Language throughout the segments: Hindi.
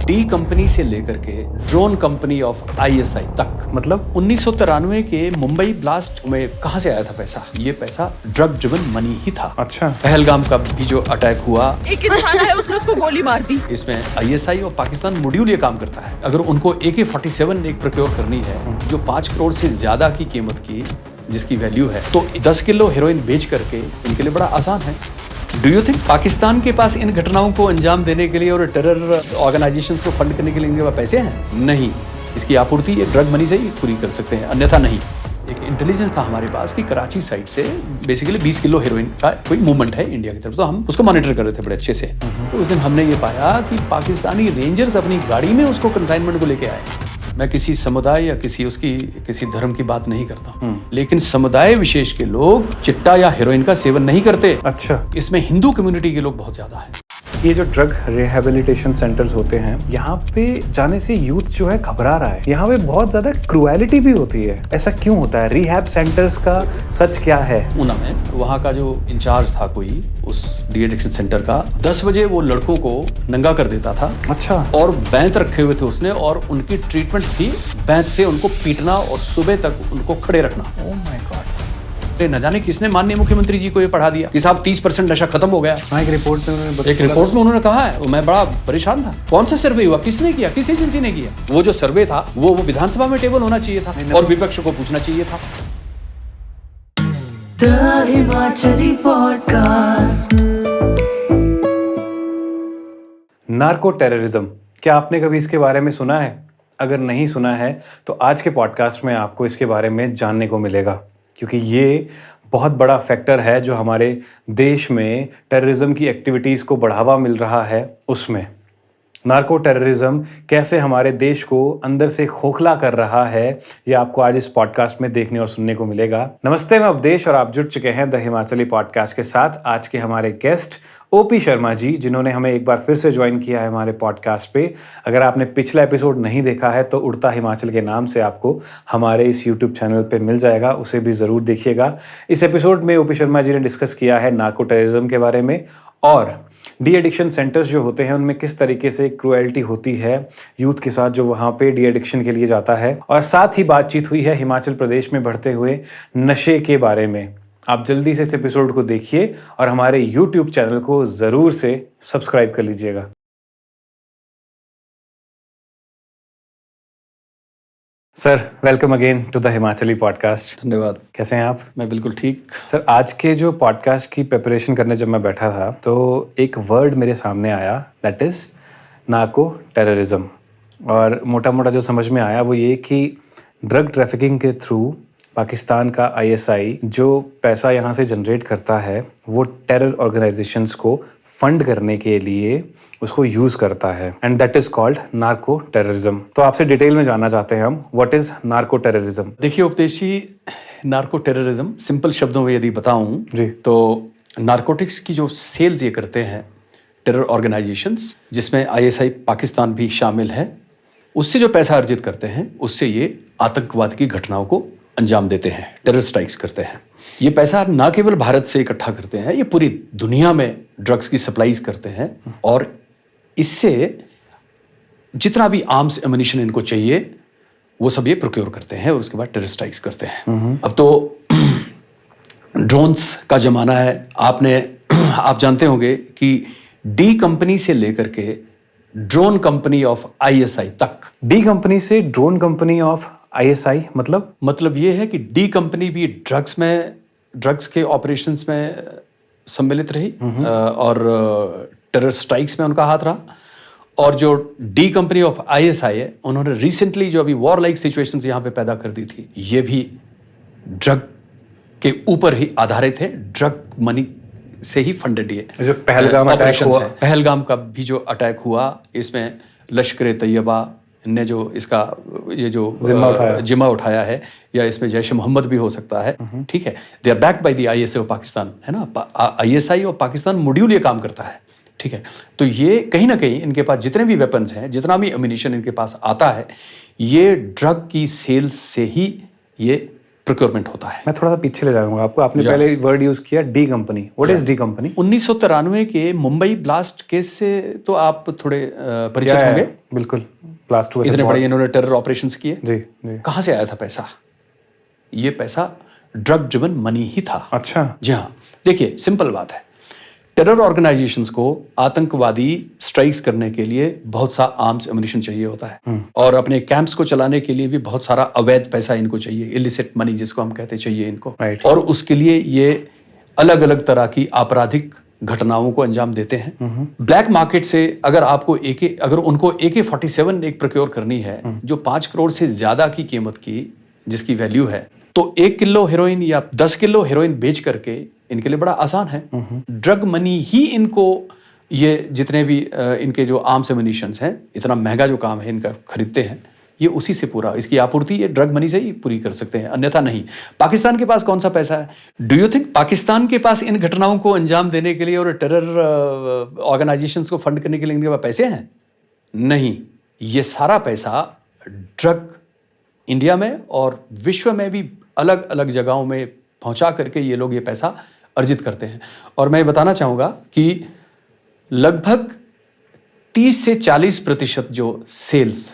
डी कंपनी से लेकर के ड्रोन कंपनी ऑफ आईएसआई तक, मतलब 1993 के मुंबई ब्लास्ट में कहां से आया था पैसा? ये पैसा ड्रग ड्रिवन मनी ही था। अच्छा। पहलगाम का भी जो अटैक हुआ, एक इंसान है उसने उसको गोली मार दी। इसमें आईएसआई और पाकिस्तान मॉड्यूल ये काम करता है। अगर उनको AK-47 एक प्रोक्योर करनी है जो 5 करोड़ से ज्यादा की कीमत की, जिसकी वैल्यू है, तो 10 किलो हेरोइन बेच करके इनके लिए बड़ा आसान है। डू यू थिंक पाकिस्तान के पास इन घटनाओं को अंजाम देने के लिए और टेरर ऑर्गेनाइजेशंस को फंड करने के लिए इनके पास पैसे हैं? नहीं, इसकी आपूर्ति ये ड्रग मनी से ही पूरी कर सकते हैं, अन्यथा नहीं। एक इंटेलिजेंस था हमारे पास कि कराची साइड से बेसिकली 20 किलो हेरोइन का कोई मूवमेंट है इंडिया की तरफ, तो हम उसको मॉनिटर कर रहे थे बड़े अच्छे से। तो उस दिन हमने ये पाया कि पाकिस्तानी रेंजर्स अपनी गाड़ी में उसको कंसाइनमेंट को लेके आए। मैं किसी समुदाय या किसी धर्म की बात नहीं करता, लेकिन समुदाय विशेष के लोग चिट्टा या हेरोइन का सेवन नहीं करते। अच्छा। इसमें हिंदू कम्युनिटी के लोग बहुत ज्यादा है। ये जो ड्रग रिहेबिलिटेशन सेंटर्स होते हैं, यहाँ पे जाने से यूथ जो है घबरा रहा है। यहाँ पे बहुत ज्यादा क्रूएलिटी भी होती है, ऐसा क्यों होता है? रिहैब सेंटर्स का सच क्या है? ऊना में वहाँ का जो इंचार्ज था कोई उस डी एडिक्शन सेंटर का, 10 बजे वो लड़कों को नंगा कर देता था। अच्छा। और बैंत रखे हुए थे उसने, और उनकी ट्रीटमेंट थी बैंत से उनको पीटना और सुबह तक उनको खड़े रखना। Oh my God. न जाने किसने माननीय मुख्यमंत्री जी को ये पढ़ा दिया कि साहब 30% नशा खत्म हो गया। एक रिपोर्ट में उन्होंने कहा है। मैं बड़ा परेशान था, कौन सा सर्वे हुआ, किसने किया, किस एजेंसी ने किया? वो जो सर्वे था वो विधानसभा में टेबल होना चाहिए था और विपक्ष को पूछना चाहिए था। The Himachali podcast. Narco terrorism, क्या आपने कभी इसके बारे में सुना है? अगर नहीं सुना है तो आज के पॉडकास्ट में आपको इसके बारे में जानने को मिलेगा, क्योंकि ये बहुत बड़ा फैक्टर है जो हमारे देश में टेररिज्म की एक्टिविटीज़ को बढ़ावा मिल रहा है। उसमें नार्को टेररिज्म कैसे हमारे देश को अंदर से खोखला कर रहा है, ये आपको आज इस पॉडकास्ट में देखने और सुनने को मिलेगा। नमस्ते, मैं उपदेश और आप जुड़ चुके हैं द हिमाचली पॉडकास्ट के साथ। आज के हमारे गेस्ट OP शर्मा जी, जिन्होंने हमें एक बार फिर से ज्वाइन किया है हमारे पॉडकास्ट पे। अगर आपने पिछला एपिसोड नहीं देखा है तो उड़ता हिमाचल के नाम से आपको हमारे इस YouTube चैनल पे मिल जाएगा, उसे भी ज़रूर देखिएगा। इस एपिसोड में OP शर्मा जी ने डिस्कस किया है नार्को टेररिज्म के बारे में और डी एडिक्शन सेंटर्स जो होते हैं उनमें किस तरीके से क्रूएल्टी होती है यूथ के साथ जो वहाँ पे डी एडिक्शन के लिए जाता है। और साथ ही बातचीत हुई है हिमाचल प्रदेश में बढ़ते हुए नशे के बारे में। आप जल्दी से इस एपिसोड को देखिए और हमारे YouTube चैनल को ज़रूर से सब्सक्राइब कर लीजिएगा। Sir, welcome again to the Himachali podcast. धन्यवाद। कैसे हैं आप? मैं बिल्कुल ठीक। सर, आज के जो पॉडकास्ट की प्रिपरेशन करने जब मैं बैठा था तो एक वर्ड मेरे सामने आया, दैट इज़ नार्को टेररिज्म। और मोटा मोटा जो समझ में आया वो ये कि ड्रग ट्रैफिकिंग के थ्रू पाकिस्तान का ISI जो पैसा यहाँ से जनरेट करता है वो टेरर ऑर्गेनाइजेशंस को फंड करने के लिए उसको यूज़ करता है, and that is called narco terrorism. तो आपसे डिटेल में जानना चाहते हैं हम, व्हाट इज़ नार्को टेररिज्म? देखिए उपदेश जी, नार्को टेररिज्म सिंपल शब्दों में यदि बताऊं जी, तो नारकोटिक्स की जो सेल्स ये करते हैं टेरर ऑर्गेनाइजेशंस, जिसमें ISI पाकिस्तान भी शामिल है, उससे जो पैसा अर्जित करते हैं उससे ये आतंकवाद की घटनाओं को अंजाम देते हैं, टेरर स्ट्राइक्स करते हैं। ये पैसा ना केवल भारत से इकट्ठा करते हैं, ये पूरी दुनिया में ड्रग्स की सप्लाईज करते हैं और इससे जितना भी आर्म्स एमुनिशन इनको चाहिए वो सब ये प्रोक्योर करते हैं और उसके बाद टेरर स्ट्राइक्स करते हैं। अब तो ड्रोन्स का जमाना है। आप जानते होंगे कि डी कंपनी से लेकर के ड्रोन कंपनी ऑफ ISI तक। डी कंपनी से ड्रोन कंपनी ऑफ ISI मतलब ये है कि डी कंपनी भी ड्रग्स के ऑपरेशंस में सम्मिलित रही और टेरर स्ट्राइक्स में उनका हाथ रहा। और जो डी कंपनी ऑफ ISI है, उन्होंने रिसेंटली जो अभी वॉर लाइक सिचुएशंस यहाँ पे पैदा कर दी थी, ये भी ड्रग के ऊपर ही आधारित है, ड्रग मनी से ही फंडेड ये जो पहलगाम का भी जो अटैक हुआ, इसमें लश्कर तैयबा ने जो इसका ये जो जिम्मा उठाया है, या इसमें जैश मोहम्मद भी हो सकता है, ठीक है। They are backed by the ISI of Pakistan, है ना। ISI और पाकिस्तान मॉड्यूल ये काम करता है, ठीक है। तो ये कहीं ना कहीं इनके पास जितने भी वेपन्स हैं, जितना भी एम्यूनिशन इनके पास आता है, ये ड्रग की सेल्स से ही ये प्रोक्योरमेंट होता है। मैं थोड़ा सा पीछे ले जाऊंगा आपको। आपने पहले वर्ड यूज किया D company. What is D company? 1993 के मुंबई ब्लास्ट केस से तो आप थोड़े परिचित होंगे। बिल्कुल, ब्लास्ट हुआ था इतने बहुत। बड़े इन्होंने टेरर ऑपरेशंस किए। जी जी। कहाँ से आया था पैसा? ये पैसा ड्रग ड्रिवन मनी ही था। अच्छा। जी हाँ, देखिए सिंपल बात है, टेरर ऑर्गेनाइजेशंस को आतंकवादी स्ट्राइक्स करने के लिए बहुत सा आर्म्स एमुनिशन चाहिए होता है और अपने कैंप्स को चलाने के लिए भी बहुत सारा अवैध पैसा इनको चाहिए, इलिसिट मनी जिसको हम कहते चाहिए इनको। Right. और उसके लिए ये अलग अलग तरह की आपराधिक घटनाओं को अंजाम देते हैं। ब्लैक मार्केट से अगर उनको AK-47 एक प्रोक्योर करनी है जो 5 करोड़ से ज्यादा की कीमत की, जिसकी वैल्यू है, तो 1 किलो हेरोइन या 10 किलो हेरोइन बेच करके इनके लिए बड़ा आसान है। ड्रग मनी ही इनको ये जितने भी इनके जो आर्म्स एमुनिशंस हैं, इतना महंगा जो काम है इनका खरीदते हैं, ये उसी से पूरा इसकी आपूर्ति ये ड्रग मनी से ही पूरी कर सकते हैं, अन्यथा नहीं। पाकिस्तान के पास कौन सा पैसा है? डू यू थिंक पाकिस्तान के पास इन घटनाओं को अंजाम देने के लिए और टेरर ऑर्गेनाइजेशंस को फंड करने के लिए इनके पास पैसे हैं? नहीं, ये सारा पैसा ड्रग इंडिया में और विश्व में भी अलग अलग जगहों में पहुंचा करके ये लोग ये पैसा अर्जित करते हैं। और मैं बताना चाहूँगा कि लगभग 30 से 40% जो सेल्स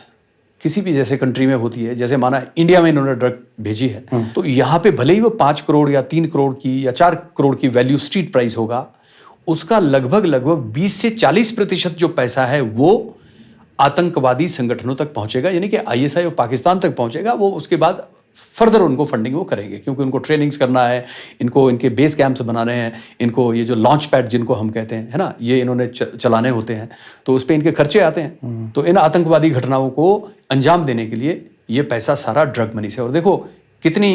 किसी भी जैसे कंट्री में होती है, जैसे माना इंडिया में इन्होंने ड्रग भेजी है, तो यहाँ पे भले ही वो 5 करोड़ या 3 करोड़ की या 4 करोड़ की वैल्यू स्ट्रीट प्राइस होगा, उसका लगभग 20 से 40% जो पैसा है वो आतंकवादी संगठनों तक पहुंचेगा, यानी कि ISI और पाकिस्तान तक पहुंचेगा। वो उसके बाद फर्दर उनको फंडिंग वो करेंगे, क्योंकि उनको ट्रेनिंग्स करना है, इनको इनके बेस कैंप्स बनाने हैं, इनको ये जो लॉन्च पैड जिनको हम कहते हैं, है ना, ये इन्होंने चलाने होते हैं, तो उस पर इनके खर्चे आते हैं। तो इन आतंकवादी घटनाओं को अंजाम देने के लिए ये पैसा सारा ड्रग मनी से। और देखो कितनी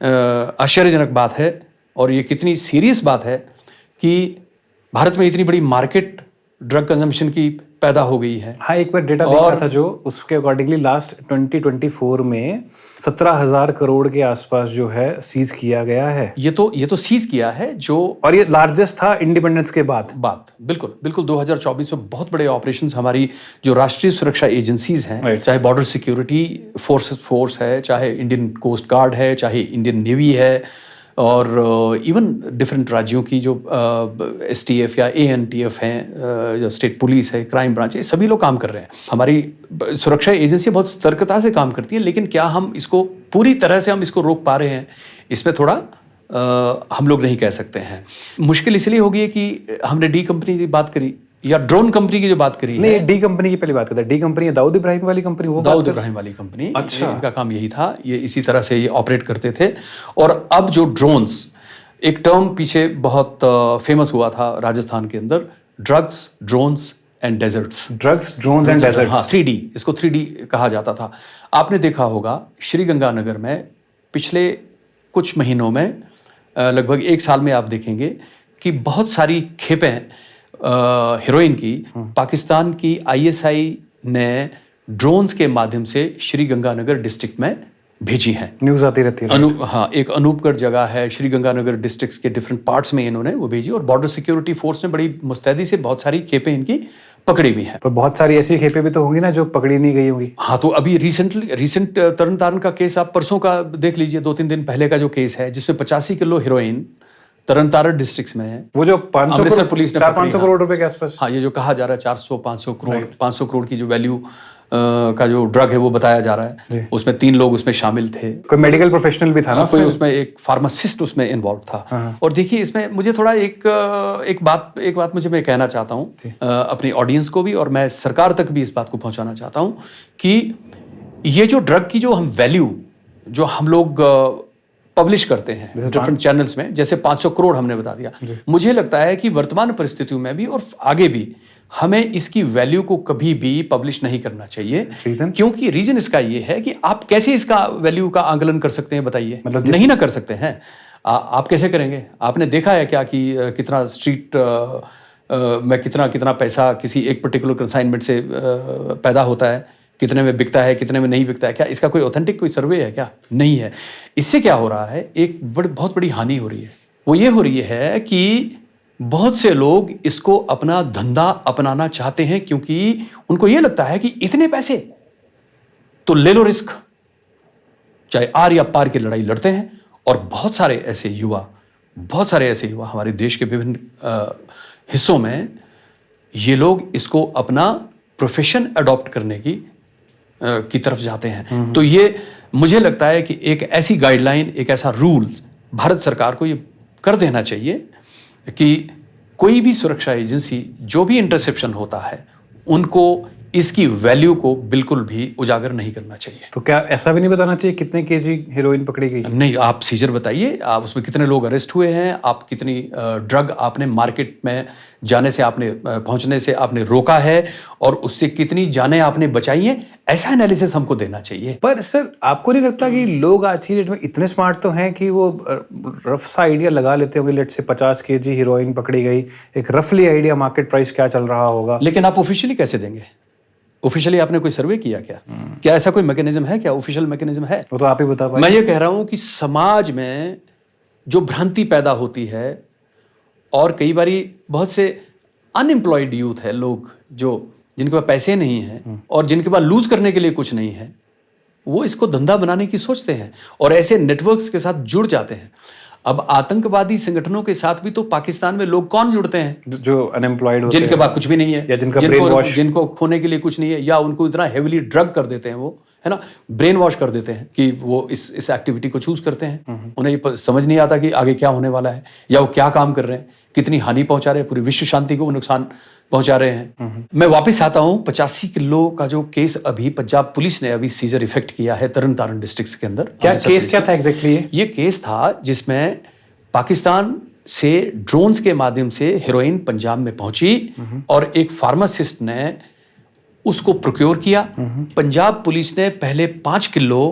आश्चर्यजनक बात है और ये कितनी सीरियस बात है कि भारत में इतनी बड़ी मार्केट ड्रग कंजम्पशन की पैदा हो गई है। हाँ, एक बार डेटा देखा था जो उसके अकॉर्डिंगली लास्ट 2024 में 17,000 करोड़ के आसपास जो है सीज किया गया है। ये तो सीज किया है जो, और ये लार्जेस्ट था इंडिपेंडेंस के बाद। बिल्कुल 2024 में बहुत बड़े ऑपरेशंस हमारी जो राष्ट्रीय सुरक्षा एजेंसीज हैं, चाहे बॉर्डर सिक्योरिटी फोर्स है, चाहे इंडियन कोस्ट गार्ड है, चाहे इंडियन नेवी है, और इवन डिफरेंट राज्यों की जो STF या ANTF हैं, जो स्टेट पुलिस है, क्राइम ब्रांच है, सभी लोग काम कर रहे हैं। हमारी सुरक्षा एजेंसी बहुत सतर्कता से काम करती है, लेकिन क्या हम इसको पूरी तरह से हम इसको रोक पा रहे हैं, इसमें थोड़ा हम लोग नहीं कह सकते हैं। मुश्किल इसलिए होगी है कि हमने डी कंपनी की बात करी या ड्रोन कंपनी की जो बात करी नहीं, डी कंपनी की पहले बात करते हैं। डी कंपनी दाऊद इब्राहिम वाली कंपनी, वो दाऊद इब्राहिम वाली कंपनी। अच्छा, इनका काम यही था, ये इसी तरह से ये ऑपरेट करते थे। और अब जो ड्रोन्स, एक टर्म पीछे बहुत फेमस हुआ था राजस्थान के अंदर, drugs, drones and deserts. Drugs, drones and deserts. हाँ, 3D, इसको 3D कहा जाता था। आपने देखा होगा श्रीगंगानगर में पिछले कुछ महीनों में, लगभग 1 साल में आप देखेंगे कि बहुत सारी खेपें हेरोइन की पाकिस्तान की ISI ने ड्रोन्स के माध्यम से श्रीगंगानगर डिस्ट्रिक्ट में भेजी हैं। न्यूज़ आती रहती है। हाँ, एक अनूपगढ़ जगह है, श्रीगंगानगर डिस्ट्रिक्ट के डिफरेंट पार्ट्स में इन्होंने वो भेजी, और बॉर्डर सिक्योरिटी फोर्स ने बड़ी मुस्तैदी से बहुत सारी खेपें इनकी पकड़ी भी हैं। पर बहुत सारी ऐसी खेपें भी तो होंगी ना जो पकड़ी नहीं गई होंगी। हाँ, तो अभी रिसेंट तरन तारण का केस आप परसों का देख लीजिए, 2-3 दिन पहले का जो केस है, जिसमें 85 किलो हेरोइन तरन तारण डिस्ट्रिक्ट में है। वो जो 500 पुलिस ने 400-500 करोड़ रुपए के आसपास। हाँ, ये जो कहा जा रहा है 400-500 करोड़, 500 करोड़ की जो वैल्यू का जो ड्रग है वो बताया जा रहा है, उसमें 3 लोग उसमें शामिल थे। कोई मेडिकल प्रोफेशनल भी था ना कोई उसमें एक फार्मासिस्ट उसमें इन्वॉल्व था। और देखिए इसमें मुझे थोड़ा एक बात मुझे मैं कहना चाहता हूँ अपनी ऑडियंस को भी, और मैं सरकार तक भी इस बात को पहुंचाना चाहता हूँ कि ये जो ड्रग की जो हम वैल्यू जो हम लोग पब्लिश करते हैं डिफरेंट चैनल्स में, जैसे 500 करोड़ हमने बता दिया, मुझे लगता है कि वर्तमान परिस्थितियों में भी और आगे भी हमें इसकी वैल्यू को कभी भी पब्लिश नहीं करना चाहिए। क्योंकि रीजन इसका ये है कि आप कैसे इसका वैल्यू का आंकलन कर सकते हैं, बताइए। मतलब नहीं ना कर सकते हैं। आप कैसे करेंगे? आपने देखा है क्या कि कितना स्ट्रीट में कितना पैसा किसी एक पर्टिकुलर कंसाइनमेंट से पैदा होता है, कितने में बिकता है, कितने में नहीं बिकता है? क्या इसका कोई ऑथेंटिक कोई सर्वे है क्या? नहीं है। इससे क्या हो रहा है, एक बहुत बड़ी हानि हो रही है। वो ये हो रही है कि बहुत से लोग इसको अपना धंधा अपनाना चाहते हैं, क्योंकि उनको ये लगता है कि इतने पैसे तो ले लो रिस्क, चाहे आर या पार की लड़ाई लड़ते हैं। और बहुत सारे ऐसे युवा हमारे देश के विभिन्न हिस्सों में ये लोग इसको अपना प्रोफेशन अडॉप्ट करने की तरफ जाते हैं। तो ये मुझे लगता है कि एक ऐसी गाइडलाइन, एक ऐसा रूल भारत सरकार को ये कर देना चाहिए कि कोई भी सुरक्षा एजेंसी जो भी इंटरसेप्शन होता है उनको इसकी वैल्यू को बिल्कुल भी उजागर नहीं करना चाहिए। तो क्या ऐसा भी नहीं बताना चाहिए कितने केजी हेरोइन पकड़ी गई? नहीं, आप सीजर बताइए, आप उसमें कितने लोग अरेस्ट हुए हैं, आप कितनी ड्रग आपने मार्केट में जाने से आपने पहुंचने से आपने रोका है और उससे कितनी जानें आपने बचाई हैं, ऐसा एनालिसिस हमको देना चाहिए। पर सर आपको नहीं लगता कि लोग आज की डेट में इतने स्मार्ट तो हैं कि वो रफ सा आइडिया लगा लेते होंगे, लेट से 50 केजी हीरोइन पकड़ी गई, एक रफली आइडिया मार्केट प्राइस क्या चल रहा होगा? लेकिन आप ऑफिशियली कैसे देंगे? ऑफिशियली आपने कोई सर्वे किया क्या? क्या ऐसा कोई मैकेनिज्म है? क्या ऑफिशियल मैकेनिज्म है? वो तो आप ही बता पाए। मैं ये कह रहा हूं कि समाज में जो भ्रांति पैदा होती है और कई बारी बहुत से अनएम्प्लॉयड यूथ है, लोग जो जिनके पास पैसे नहीं हैं और जिनके पास लूज करने के लिए कुछ नहीं है, वो इसको धंधा बनाने की सोचते हैं और ऐसे नेटवर्क्स के साथ जुड़ जाते हैं। अब आतंकवादी संगठनों के साथ भी तो पाकिस्तान में लोग कौन जुड़ते हैं? जो अनएम्प्लॉयड होते जिनके पास कुछ भी नहीं है या जिनको खोने के लिए कुछ नहीं है, या उनको इतना हेविली ड्रग कर देते हैं, वो है ना, ब्रेन वॉश कर देते हैं कि वो इस एक्टिविटी को चूज करते हैं। उन्हें ये समझ नहीं आता कि आगे क्या होने वाला है या वो क्या काम कर रहे हैं, कितनी हानि पहुंचा रहे हैं, पूरी विश्व शांति को वो नुकसान पहुंचा रहे हैं। मैं वापस आता हूं, 85 किलो का जो केस अभी पंजाब पुलिस ने अभी सीजर इफेक्ट किया है तरन तारण डिस्ट्रिक्ट के अंदर। क्या केस क्या था एग्जैक्टली? ये केस था जिसमें पाकिस्तान से ड्रोन्स के माध्यम से हेरोइन पंजाब में पहुंची और एक फार्मासिस्ट ने उसको प्रोक्योर किया। पंजाब पुलिस ने पहले 5 किलो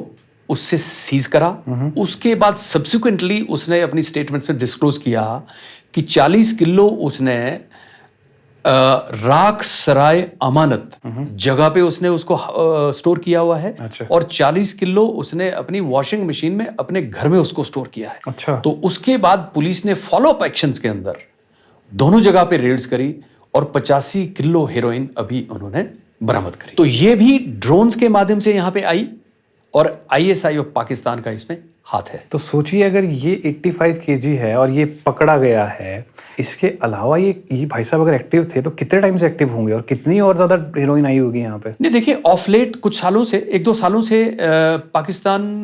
उससे सीज करा। उसके बाद सब्सिक्वेंटली उसने अपनी स्टेटमेंट्स में डिस्क्लोज किया कि 40 किलो उसने राख सराय अमानत जगह पे उसने उसको स्टोर किया हुआ है। अच्छा। और 40 किलो उसने अपनी वॉशिंग मशीन में अपने घर में उसको स्टोर किया है। अच्छा। तो उसके बाद पुलिस ने फॉलो अप एक्शंस के अंदर दोनों जगह पे रेड्स करी और 85 किलो हेरोइन अभी उन्होंने बरामद करी। तो ये भी ड्रोन्स के माध्यम से यहाँ पे आई और ISI ऑफ पाकिस्तान का इसमें हाथ है। तो सोचिए अगर ये 85 केजी है और ये पकड़ा गया है, इसके अलावा ये भाई साहब अगर एक्टिव थे तो कितने टाइम से एक्टिव होंगे और कितनी और ज्यादा हीरोइन आई होगी यहाँ पे? नहीं, देखिए, ऑफ लेट कुछ सालों से, 1-2 सालों से पाकिस्तान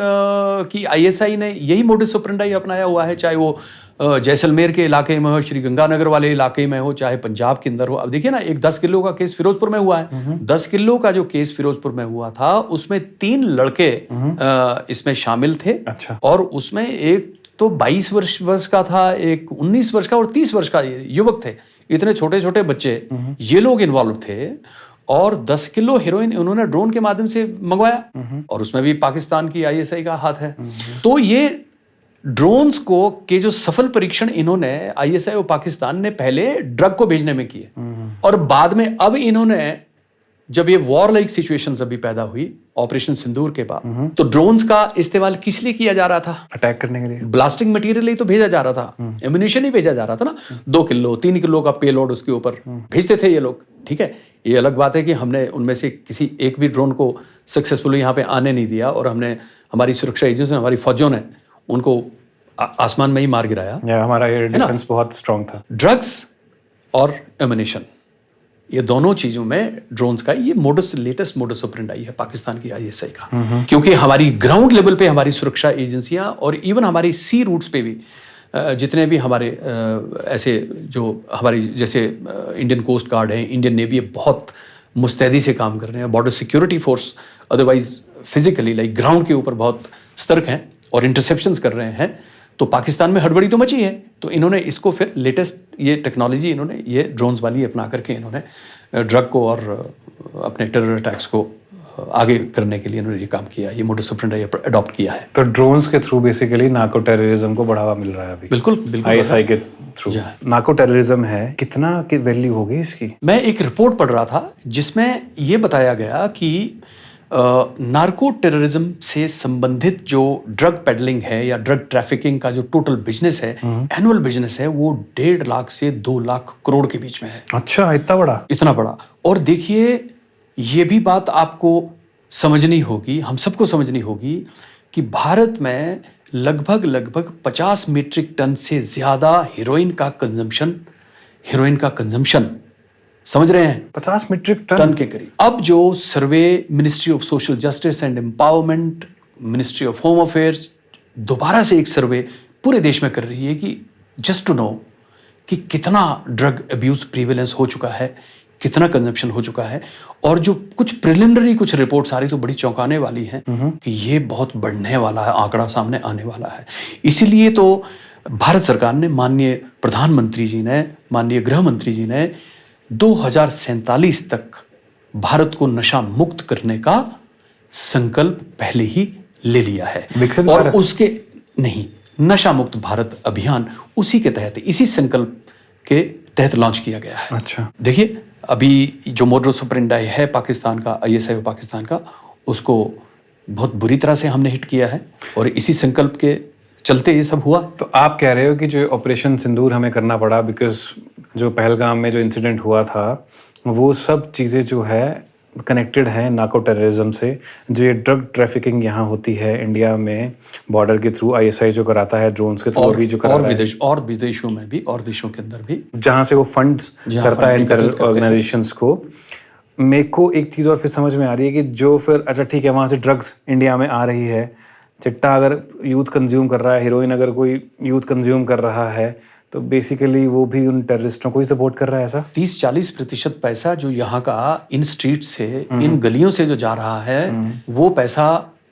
की ISI ने यही मोडस ऑपरेंडी अपनाया हुआ है, चाहे वो जैसलमेर के इलाके में हो, श्री गंगानगर वाले इलाके में हो, चाहे पंजाब के अंदर हो। अब देखिए ना, एक 10 किलो का केस फिरोजपुर में हुआ है। 10 किलो का जो केस फिरोजपुर में हुआ था उसमें 3 लड़के इसमें शामिल थे। अच्छा। और उसमें एक तो 22 वर्ष का था, एक 19 वर्ष का और 30 वर्ष का युवक थे। इतने छोटे छोटे बच्चे ये लोग इन्वॉल्व थे और 10 किलो हेरोइन उन्होंने ड्रोन के माध्यम से मंगवाया और उसमें भी पाकिस्तान की ISI का हाथ है। तो ये ड्रोन्स को के जो सफल परीक्षण इन्होंने ISI और पाकिस्तान ने पहले ड्रग को भेजने में किए और बाद में अब इन्होंने, जब ये वॉर लाइक सिचुएशंस अभी पैदा हुई ऑपरेशन सिंदूर के बाद, तो ड्रोन्स का इस्तेमाल किस लिए किया जा रहा था? अटैक करने के लिए। ब्लास्टिंग मटेरियल ही तो भेजा जा रहा था, एम्यूनिशन ही भेजा जा रहा था ना। 2 किलो 3 किलो का पेलोड उसके ऊपर भेजते थे ये लोग। ठीक है, ये अलग बात है कि हमने उनमें से किसी एक भी ड्रोन को सक्सेसफुली यहाँ पे आने नहीं दिया और हमने, हमारी सुरक्षा एजेंसी, हमारी फौजों ने उनको आसमान में ही मार गिराया। हमारा एयर डिफेंस बहुत स्ट्रांग था। ड्रग्स और एम्यूनिशन, ये दोनों चीजों में ड्रोन्स का ये लेटेस्ट मोडस ऑपरेंडी है पाकिस्तान की ISI का। क्योंकि हमारी ग्राउंड लेवल पे हमारी सुरक्षा एजेंसियां और इवन हमारी सी रूट्स पे भी जितने भी हमारे ऐसे जो हमारी जैसे इंडियन कोस्ट गार्ड है, इंडियन नेवी है, बहुत मुस्तैदी से काम कर रहे हैं। Border security force otherwise physically like ground के ऊपर बहुत सतर्क हैं और इंटरसेप्शंस कर रहे हैं। तो पाकिस्तान में हड़बड़ी तो मची है, तो इन्होंने इसको फिर लेटेस्ट ये टेक्नोलॉजी इन्होंने ये ड्रोन्स वाली अपना करके इन्होंने ड्रग को और अपने टेरर अटैक्स को आगे करने के लिए इन्होंने ये काम किया, ये मोडस ऑपरेंडी अडॉप्ट किया है। तो ड्रोन्स के थ्रू बेसिकली नार्को टेररिज्म को बढ़ावा मिल रहा है अभी। बिल्कुल ISI के थ्रू नार्को टेररिज्म है, कितना की वैल्यू होगी इसकी? मैं एक रिपोर्ट पढ़ रहा था जिसमें ये बताया गया कि नार्को टेररिज्म से संबंधित जो ड्रग पेडलिंग है या ड्रग ट्रैफिकिंग का जो टोटल बिजनेस है, एनुअल बिजनेस है, वो 1.5 लाख से 2 लाख करोड़ के बीच में है। अच्छा, इतना बड़ा? इतना बड़ा। और देखिए, ये भी बात आपको समझनी होगी, हम सबको समझनी होगी कि भारत में लगभग 50 मीट्रिक टन से ज़्यादा हीरोइन का कंजम्पशन समझ रहे हैं, 50 मीट्रिक टन टन के करीब। अब जो सर्वे ministry of social justice and empowerment, ministry of home affairs दोबारा से एक सर्वे पूरे देश में कर रही है कि जस्ट टू नो कि कितना ड्रग अब्यूज प्रीवेलेंस हो चुका है, कितना कंजम्पशन हो चुका है। और जो कुछ प्रिलिमिनरी कुछ रिपोर्ट्स आ रही तो बड़ी चौंकाने वाली हैं कि ये बहुत बढ़ने वाला है, आंकड़ा सामने आने वाला है। इसीलिए तो भारत सरकार ने, माननीय प्रधानमंत्री जी ने, माननीय गृह मंत्री जी ने 2047 तक भारत को नशा मुक्त करने का संकल्प पहले ही ले लिया है। विकसित और भारत? उसके नहीं, नशा मुक्त भारत अभियान उसी के तहत, इसी संकल्प के तहत लॉन्च किया गया है। अच्छा, देखिए अभी जो मोडस ऑपरेंडी है पाकिस्तान का, ISIO पाकिस्तान का, उसको बहुत बुरी तरह से हमने हिट किया है और इसी संकल्प के चलते ये सब हुआ। तो आप कह रहे हो कि जो ऑपरेशन सिंदूर हमें करना पड़ा बिकॉज जो पहलगाम में जो इंसिडेंट हुआ था वो सब चीज़ें जो है कनेक्टेड हैं नार्को टेररिज्म से। जो ये ड्रग ट्रैफिकिंग यहाँ होती है इंडिया में बॉर्डर के थ्रू, ISI जो कराता है ड्रोन्स के थ्रू, अभी जो करा रहा है, और विदेशों में भी और देशों के अंदर भी, जहाँ से वो फंड्स करता है इन टेरर ऑर्गेनाइजेशंस को। मेरे को एक चीज़ और फिर समझ में आ रही है कि जो फिर अच्छा ठीक है वहाँ से ड्रग्स इंडिया में आ रही है, चिट्टा अगर यूथ कंज्यूम कर रहा है, हीरोइन अगर कोई यूथ कंज्यूम कर रहा है, तो बेसिकली वो भी उन टेररिस्टों को ही सपोर्ट कर रहा है। ऐसा 30-40% पैसा जो यहाँ का इन स्ट्रीट से, इन गलियों से जो जा रहा है, वो पैसा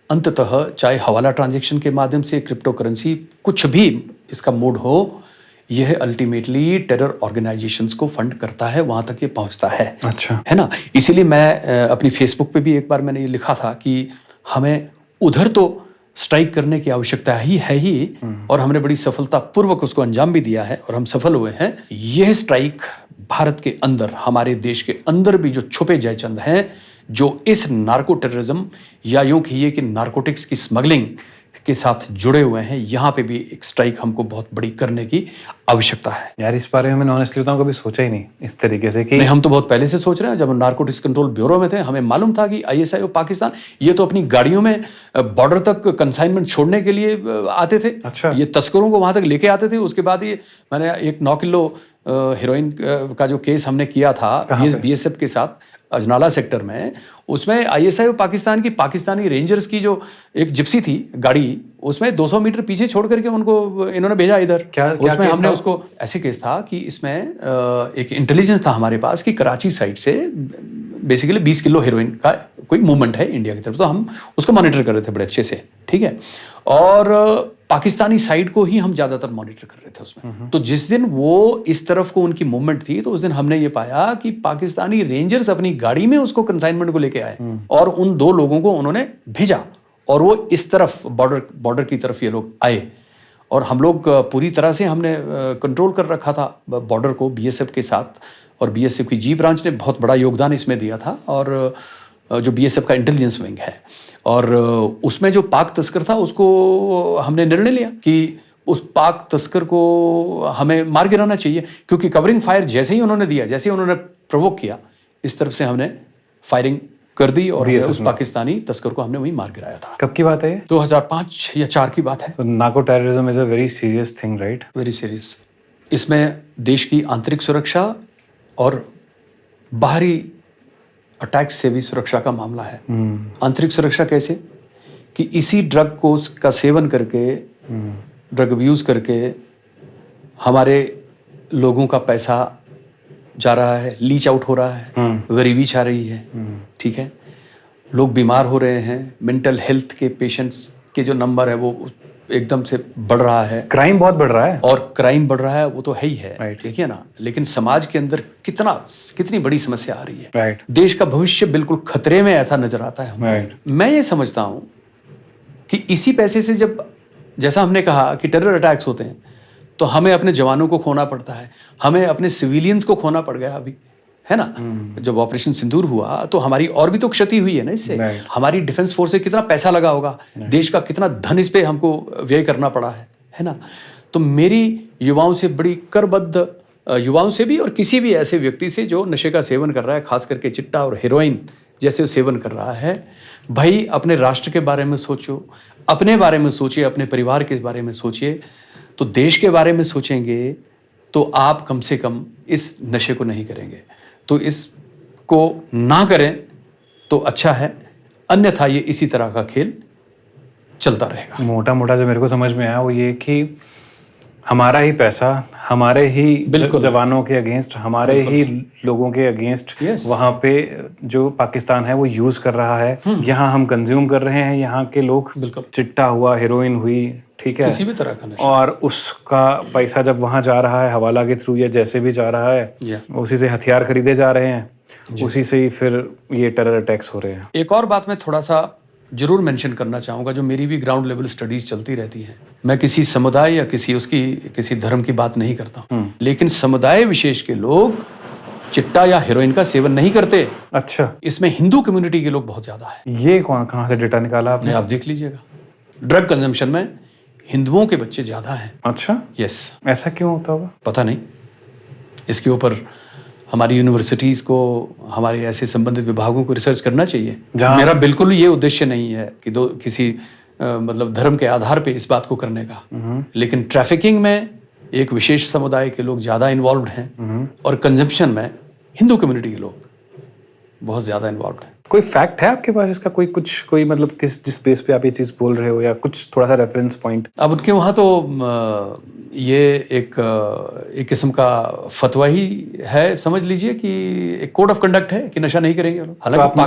अंततः चाहे हवाला ट्रांजैक्शन के माध्यम से, क्रिप्टो करेंसी, कुछ भी इसका मोड हो, यह अल्टीमेटली टेरर ऑर्गेनाइजेशंस को फंड करता है, वहां तक ये पहुंचता है। अच्छा, है ना। इसीलिए मैं अपनी फेसबुक पे भी एक बार मैंने ये लिखा था कि हमें उधर तो स्ट्राइक करने की आवश्यकता ही है ही, और हमने बड़ी सफलतापूर्वक उसको अंजाम भी दिया है और हम सफल हुए हैं। यह स्ट्राइक भारत के अंदर, हमारे देश के अंदर भी जो छुपे जयचंद हैं, जो इस नार्को टेररिज्म या यूं कहिए कि नार्कोटिक्स की स्मगलिंग के साथ जुड़े हुए हैं, यहाँ पे भी एक स्ट्राइक हमको बहुत बड़ी करने की आवश्यकता है। यार इस बारे में मैंने ऑनेस्टली बताऊं कभी सोचा ही नहीं इस तरीके से कि नहीं, हम तो बहुत पहले से सोच रहे हैं। जब हम नार्कोटिक्स कंट्रोल ब्यूरो में थे, हमें मालूम था कि ISIO पाकिस्तान ये तो अपनी गाड़ियों में बॉर्डर तक कंसाइनमेंट छोड़ने के लिए आते थे। अच्छा। ये तस्करों को वहां तक लेके आते थे। उसके बाद ये मैंने एक 9 किलो हेरोइन का जो केस हमने किया था BSF के साथ अजनाला सेक्टर में, उसमें ISIO पाकिस्तान की, पाकिस्तानी रेंजर्स की जो एक जिप्सी थी गाड़ी, उसमें 200 मीटर पीछे छोड़ करके उनको इन्होंने भेजा इधर। क्या उसमें केस हमने था? उसको ऐसे केस था कि इसमें एक इंटेलिजेंस था हमारे पास कि कराची साइड से बेसिकली 20 किलो हेरोइन का कोई मूवमेंट है इंडिया की तरफ, तो हम उसको मॉनिटर कर रहे थे बड़े अच्छे से, ठीक है। और पाकिस्तानी साइड को ही हम ज़्यादातर मॉनिटर कर रहे थे उसमें। तो जिस दिन वो इस तरफ को उनकी मूवमेंट थी, तो उस दिन हमने ये पाया कि पाकिस्तानी रेंजर्स अपनी गाड़ी में उसको कंसाइनमेंट को लेके आए और उन 2 लोगों को उन्होंने भेजा, और वो इस तरफ बॉर्डर की तरफ ये लोग आए, और हम लोग पूरी तरह से हमने कंट्रोल कर रखा था बॉर्डर को BSF के साथ, और BSF की G ब्रांच ने बहुत बड़ा योगदान इसमें दिया था, और जो BSF का इंटेलिजेंस विंग है, और उसमें जो पाक तस्कर था उसको हमने निर्णय लिया कि उस पाक तस्कर को हमें मार गिराना चाहिए, क्योंकि कवरिंग फायर जैसे ही उन्होंने दिया, जैसे ही उन्होंने प्रोवोक किया, इस तरफ से हमने फायरिंग कर दी और उस पाकिस्तानी तस्कर को हमने वहीं मार गिराया था। कब की बात है ये? 2005 या 4 की बात है। Narco terrorism is a very serious thing, right? Very serious. इसमें देश की आंतरिक सुरक्षा और बाहरी अटैक्स से भी सुरक्षा का मामला है। आंतरिक सुरक्षा कैसे? कि इसी ड्रग को का सेवन करके, ड्रग अब्यूज करके हमारे लोगों का पैसा जा रहा है, लीच आउट हो रहा है, गरीबी छा रही है, ठीक है, लोग बीमार हो रहे हैं, मेंटल हेल्थ के पेशेंट्स के जो नंबर है वो एकदम से बढ़ रहा है, क्राइम बहुत बढ़ रहा है, और क्राइम बढ़ रहा है, वो तो है ही है, Right. देखिए ना। लेकिन समाज के अंदर कितनी बड़ी समस्या आ रही है, Right. देश का भविष्य बिल्कुल खतरे में ऐसा नजर आता है हमें। Right. मैं ये समझता हूं कि इसी पैसे से, जब जैसा हमने कहा कि टेरर अटैक्स होते हैं, तो हमें अपने जवानों को खोना पड़ता है, हमें अपने सिविलियंस को खोना पड़ गया अभी, है ना। जब ऑपरेशन सिंदूर हुआ तो हमारी और भी तो क्षति हुई है ना इससे। Right. हमारी डिफेंस फोर्स से कितना पैसा लगा होगा, देश का कितना धन इस पे हमको व्यय करना पड़ा है ना। तो मेरी युवाओं से बड़ी करबद्ध, युवाओं से भी और किसी भी ऐसे व्यक्ति से जो नशे का सेवन कर रहा है, खास करके चिट्टा और हेरोइन जैसे वो सेवन कर रहा है। भाई अपने राष्ट्र के बारे में सोचो, अपने बारे में सोचिए, अपने परिवार के बारे में सोचिए। तो देश के बारे में सोचेंगे तो आप कम से कम इस नशे को नहीं करेंगे। तो इसको ना करें तो अच्छा है, अन्यथा ये इसी तरह का खेल चलता रहेगा। मोटा मोटा जो मेरे को समझ में आया वो ये कि हमारा ही पैसा, हमारे ही जवानों के अगेंस्ट, हमारे ही लोगों के अगेंस्ट वहाँ पे जो पाकिस्तान है वो यूज कर रहा है। यहाँ हम कंज्यूम कर रहे हैं, यहाँ के लोग चिट्टा हुआ, हेरोइन हुई, ठीक है, किसी भी तरह का नशा, और उसका पैसा जब वहाँ जा रहा है हवाला के थ्रू या जैसे भी जा रहा है, उसी से हथियार खरीदे जा रहे हैं, उसी से ही फिर ये टेरर अटैक्स हो रहे हैं। एक और बात मैं थोड़ा सा जरूर मेंशन करना चाहूँगा, जो मेरी भी ग्राउंड लेवल स्टडीज चलती रहती हैं। मैं किसी समुदाय या किसी धर्म की बात नहीं करता, लेकिन समुदाय विशेष के लोग चिट्टा या हेरोइन का सेवन नहीं करते। अच्छा, इसमें हिंदू कम्युनिटी के लोग बहुत ज्यादा है। ये कहाँ से डेटा निकाला आपने? आप देख लीजिएगा, ड्रग कंजम्पशन में हिंदुओं के बच्चे ज्यादा हैं। अच्छा, यस। ऐसा क्यों होता होगा? पता नहीं, इसके ऊपर हमारी यूनिवर्सिटीज़ को, हमारे ऐसे संबंधित विभागों को रिसर्च करना चाहिए। मेरा बिल्कुल ये उद्देश्य नहीं है कि किसी मतलब धर्म के आधार पे इस बात को करने का, लेकिन ट्रैफिकिंग में एक विशेष समुदाय के लोग ज़्यादा इन्वॉल्व हैं और कंजम्पशन में हिंदू कम्युनिटी के लोग बहुत ज़्यादा इन्वॉल्व हैं। कोई फैक्ट है आपके पास इसका? कोई मतलब जिस बेस पे आप ये चीज़ बोल रहे हो, या कुछ थोड़ा सा रेफरेंस पॉइंट? अब उनके वहाँ तो ये एक किस्म का फतवा ही है, समझ लीजिए कि एक कोड ऑफ कंडक्ट है कि नशा नहीं करेंगे लोग। हालांकि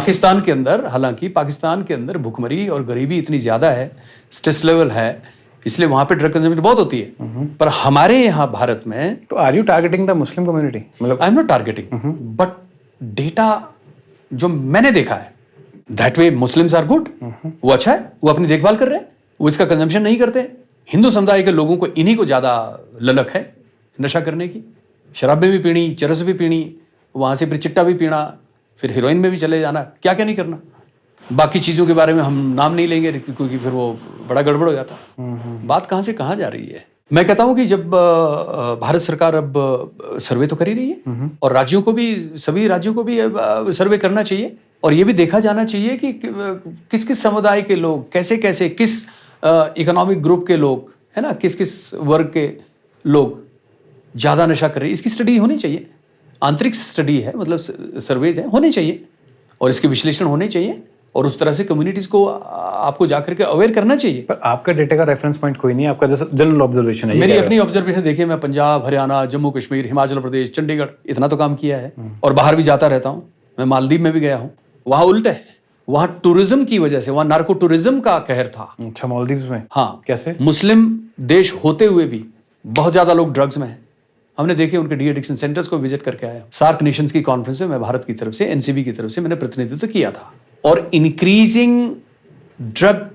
पाकिस्तान के अंदर भुखमरी और गरीबी इतनी ज़्यादा है, स्ट्रेस लेवल है, इसलिए वहाँ पे ड्रग कंजम्पशन बहुत होती है। पर हमारे यहाँ भारत में तो are you targeting the Muslim community? मतलब I am not targeting, but data जो मैंने देखा है, that way Muslims are good, वो अच्छा है, वो अपनी देखभाल कर रहे हैं, वो इसका कंजम्पशन नहीं करते। हिंदू समुदाय के लोगों को इन्हीं को ज़्यादा ललक है नशा करने की, शराबें भी पीनी, चरस भी पीनी, वहाँ से फिर चिट्टा भी पीना, फिर हीरोइन में भी चले जाना, क्या क्या नहीं करना। बाकी चीज़ों के बारे में हम नाम नहीं लेंगे क्योंकि फिर वो बड़ा गड़बड़ हो जाता। बात कहाँ से कहाँ जा रही है? मैं कहता हूँ कि जब भारत सरकार अब सर्वे तो कर ही रही है, और राज्यों को भी, सभी राज्यों को भी सर्वे करना चाहिए, और ये भी देखा जाना चाहिए कि किस किस समुदाय के लोग, कैसे कैसे, किस इकोनॉमिक ग्रुप के लोग, है ना, किस किस वर्ग के लोग ज़्यादा नशा कर रहे हैं। इसकी स्टडी होनी चाहिए, आंतरिक स्टडी है, मतलब सर्वेज हैं, होने चाहिए, और इसके विश्लेषण होने चाहिए, और उस तरह से कम्युनिटीज़ को आपको जाकर के अवेयर करना चाहिए। पर आपका डेटा का रेफरेंस पॉइंट कोई नहीं है, आपका जैसा जनरल ऑब्जर्वेशन है? मेरी अपनी ऑब्जर्वेशन देखिए, मैं पंजाब, हरियाणा, जम्मू कश्मीर, हिमाचल प्रदेश, चंडीगढ़, इतना तो काम किया है, और बाहर भी जाता रहता हूँ। मैं मालदीव में भी गया हूँ, वहाँ उल्टा है, वहाँ टूरिज्म की वजह से, वहाँ नार्को टूरिज्म का कहर था। अच्छा, मालदीव्स में? हाँ। कैसे? मुस्लिम देश होते हुए भी बहुत ज़्यादा लोग ड्रग्स में हैं। हमने देखे, उनके डी एडिक्शन सेंटर्स को विजिट करके आया। सार्क नेशंस की कॉन्फ्रेंस में मैं भारत की तरफ से, एनसीबी की तरफ से मैंने प्रतिनिधित्व किया था, और increasing drug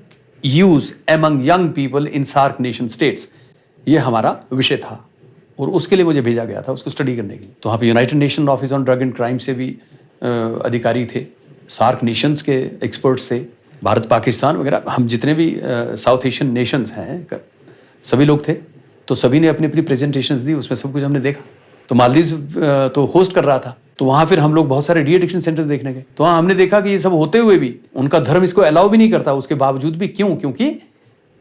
use among young people in SAARC nation states, ये हमारा विषय था, और उसके लिए मुझे भेजा गया था उसको स्टडी करने के लिए। तो वहाँ पे United nation office on drug and crime से भी अधिकारी थे, सार्क नेशंस के एक्सपर्ट्स थे, भारत, पाकिस्तान वगैरह, हम जितने भी साउथ एशियन नेशंस हैं सभी लोग थे। तो सभी ने अपनी अपनी प्रेजेंटेशंस दी, उसमें सब कुछ हमने देखा। तो मालदीव तो होस्ट कर रहा था, तो वहाँ फिर हम लोग बहुत सारे डी एडिक्शन सेंटर्स देखने गए। तो वहाँ हमने देखा कि ये सब होते हुए भी उनका धर्म इसको अलाउ भी नहीं करता, उसके बावजूद भी। क्यों? क्योंकि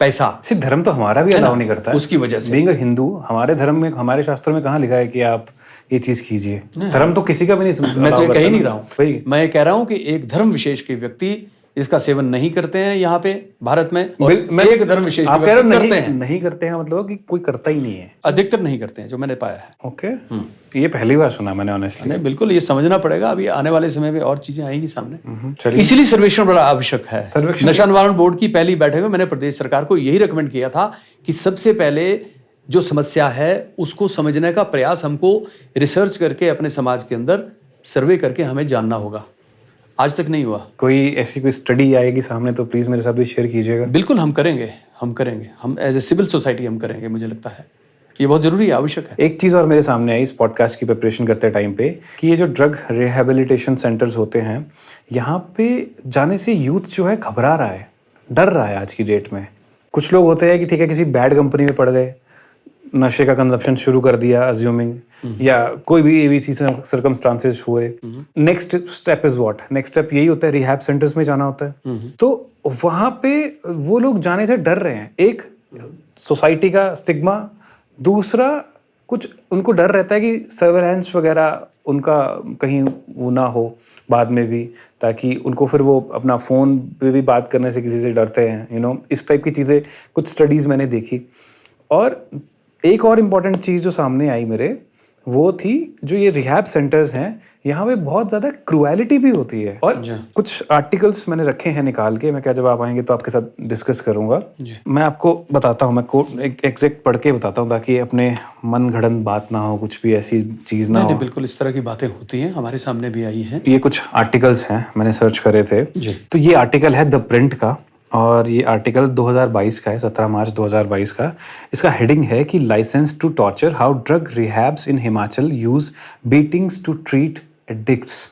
पैसा। सिर्फ धर्म तो हमारा भी अलाउ नहीं करता है, उसकी वजह से। बीइंग अ हिंदू, हमारे धर्म में, हमारे शास्त्रों में कहाँ लिखा है कि आप ये चीज कीजिए? धर्म तो किसी का भी नहीं। मैं तो ये कह ही नहीं रहा हूँ, मैं कह रहा हूँ कि एक धर्म विशेष के व्यक्ति इसका सेवन नहीं करते हैं यहाँ पे भारत में, और एक धर्म विशेष आप कह रहे हो नहीं करते हैं, मतलब कि कोई करता ही नहीं है? अधिकतर नहीं करते हैं, जो मैंने पाया है। ओके, ये पहली बार सुना मैंने ऑनेस्टली। नहीं, बिल्कुल, ये समझना पड़ेगा, अभी आने वाले समय में और चीजें आएंगी सामने, इसीलिए सर्वेक्षण बड़ा आवश्यक है। नशा निवारण बोर्ड की पहली बैठक में मैंने प्रदेश सरकार को यही रिकमेंड किया था कि सबसे पहले जो समस्या है उसको समझने का प्रयास हमको रिसर्च करके अपने समाज के अंदर सर्वे करके हमें जानना होगा। आज तक नहीं हुआ। कोई ऐसी कोई स्टडी आएगी सामने तो प्लीज मेरे साथ भी शेयर कीजिएगा। बिल्कुल, हम करेंगे, हम एज ए सिविल सोसाइटी हम करेंगे। मुझे लगता है ये बहुत जरूरी है, आवश्यक है। एक चीज और मेरे सामने आई इस पॉडकास्ट की प्रिपरेशन करते टाइम पे, कि ये जो ड्रग रिहेबिलिटेशन सेंटर्स होते हैं, यहाँ पे जाने से यूथ जो है घबरा रहा है, डर रहा है आज की डेट में। कुछ लोग होते हैं कि ठीक है, किसी बैड कंपनी में पड़ गए, नशे का कंजप्शन शुरू कर दिया अज्यूमिंग या कोई भी एबीसी सर्कमस्टांसेस हुए, next step is what? Next step यही होता है, रिहैब सेंटर्स में जाना होता है। तो वहां पे वो लोग जाने से डर रहे हैं। एक सोसाइटी का स्टिग्मा, दूसरा कुछ उनको डर रहता है कि सर्वेलेंस वगैरह उनका कहीं वो ना हो बाद में भी, ताकि उनको फिर वो अपना फ़ोन पे भी बात करने से किसी से डरते हैं, यू नो, इस टाइप की चीज़ें कुछ स्टडीज़ मैंने देखी। और एक और इम्पॉर्टेंट चीज़ जो सामने आई मेरे, वो थी जो ये रिहैब सेंटर्स हैं, यहाँ पे बहुत ज़्यादा क्रूएलिटी भी होती है। और कुछ आर्टिकल्स मैंने रखे हैं निकाल के, मैं क्या जब आप आएंगे तो आपके साथ डिस्कस करूँगा। मैं आपको बताता हूँ, मैं कोट एग्जैक्ट पढ़ के बताता हूँ ताकि अपने मन घड़न बात ना हो, कुछ भी ऐसी चीज़ ना हो। नहीं, बिल्कुल इस तरह की बातें होती हैं, हमारे सामने भी आई हैं। ये कुछ आर्टिकल्स हैं, मैंने सर्च करे थे। तो ये आर्टिकल है द प्रिंट का, और ये आर्टिकल 2022 का है, 17 मार्च 2022 का। इसका हेडिंग है कि licence to torture, how drug rehabs in Himachal use beatings to treat addicts,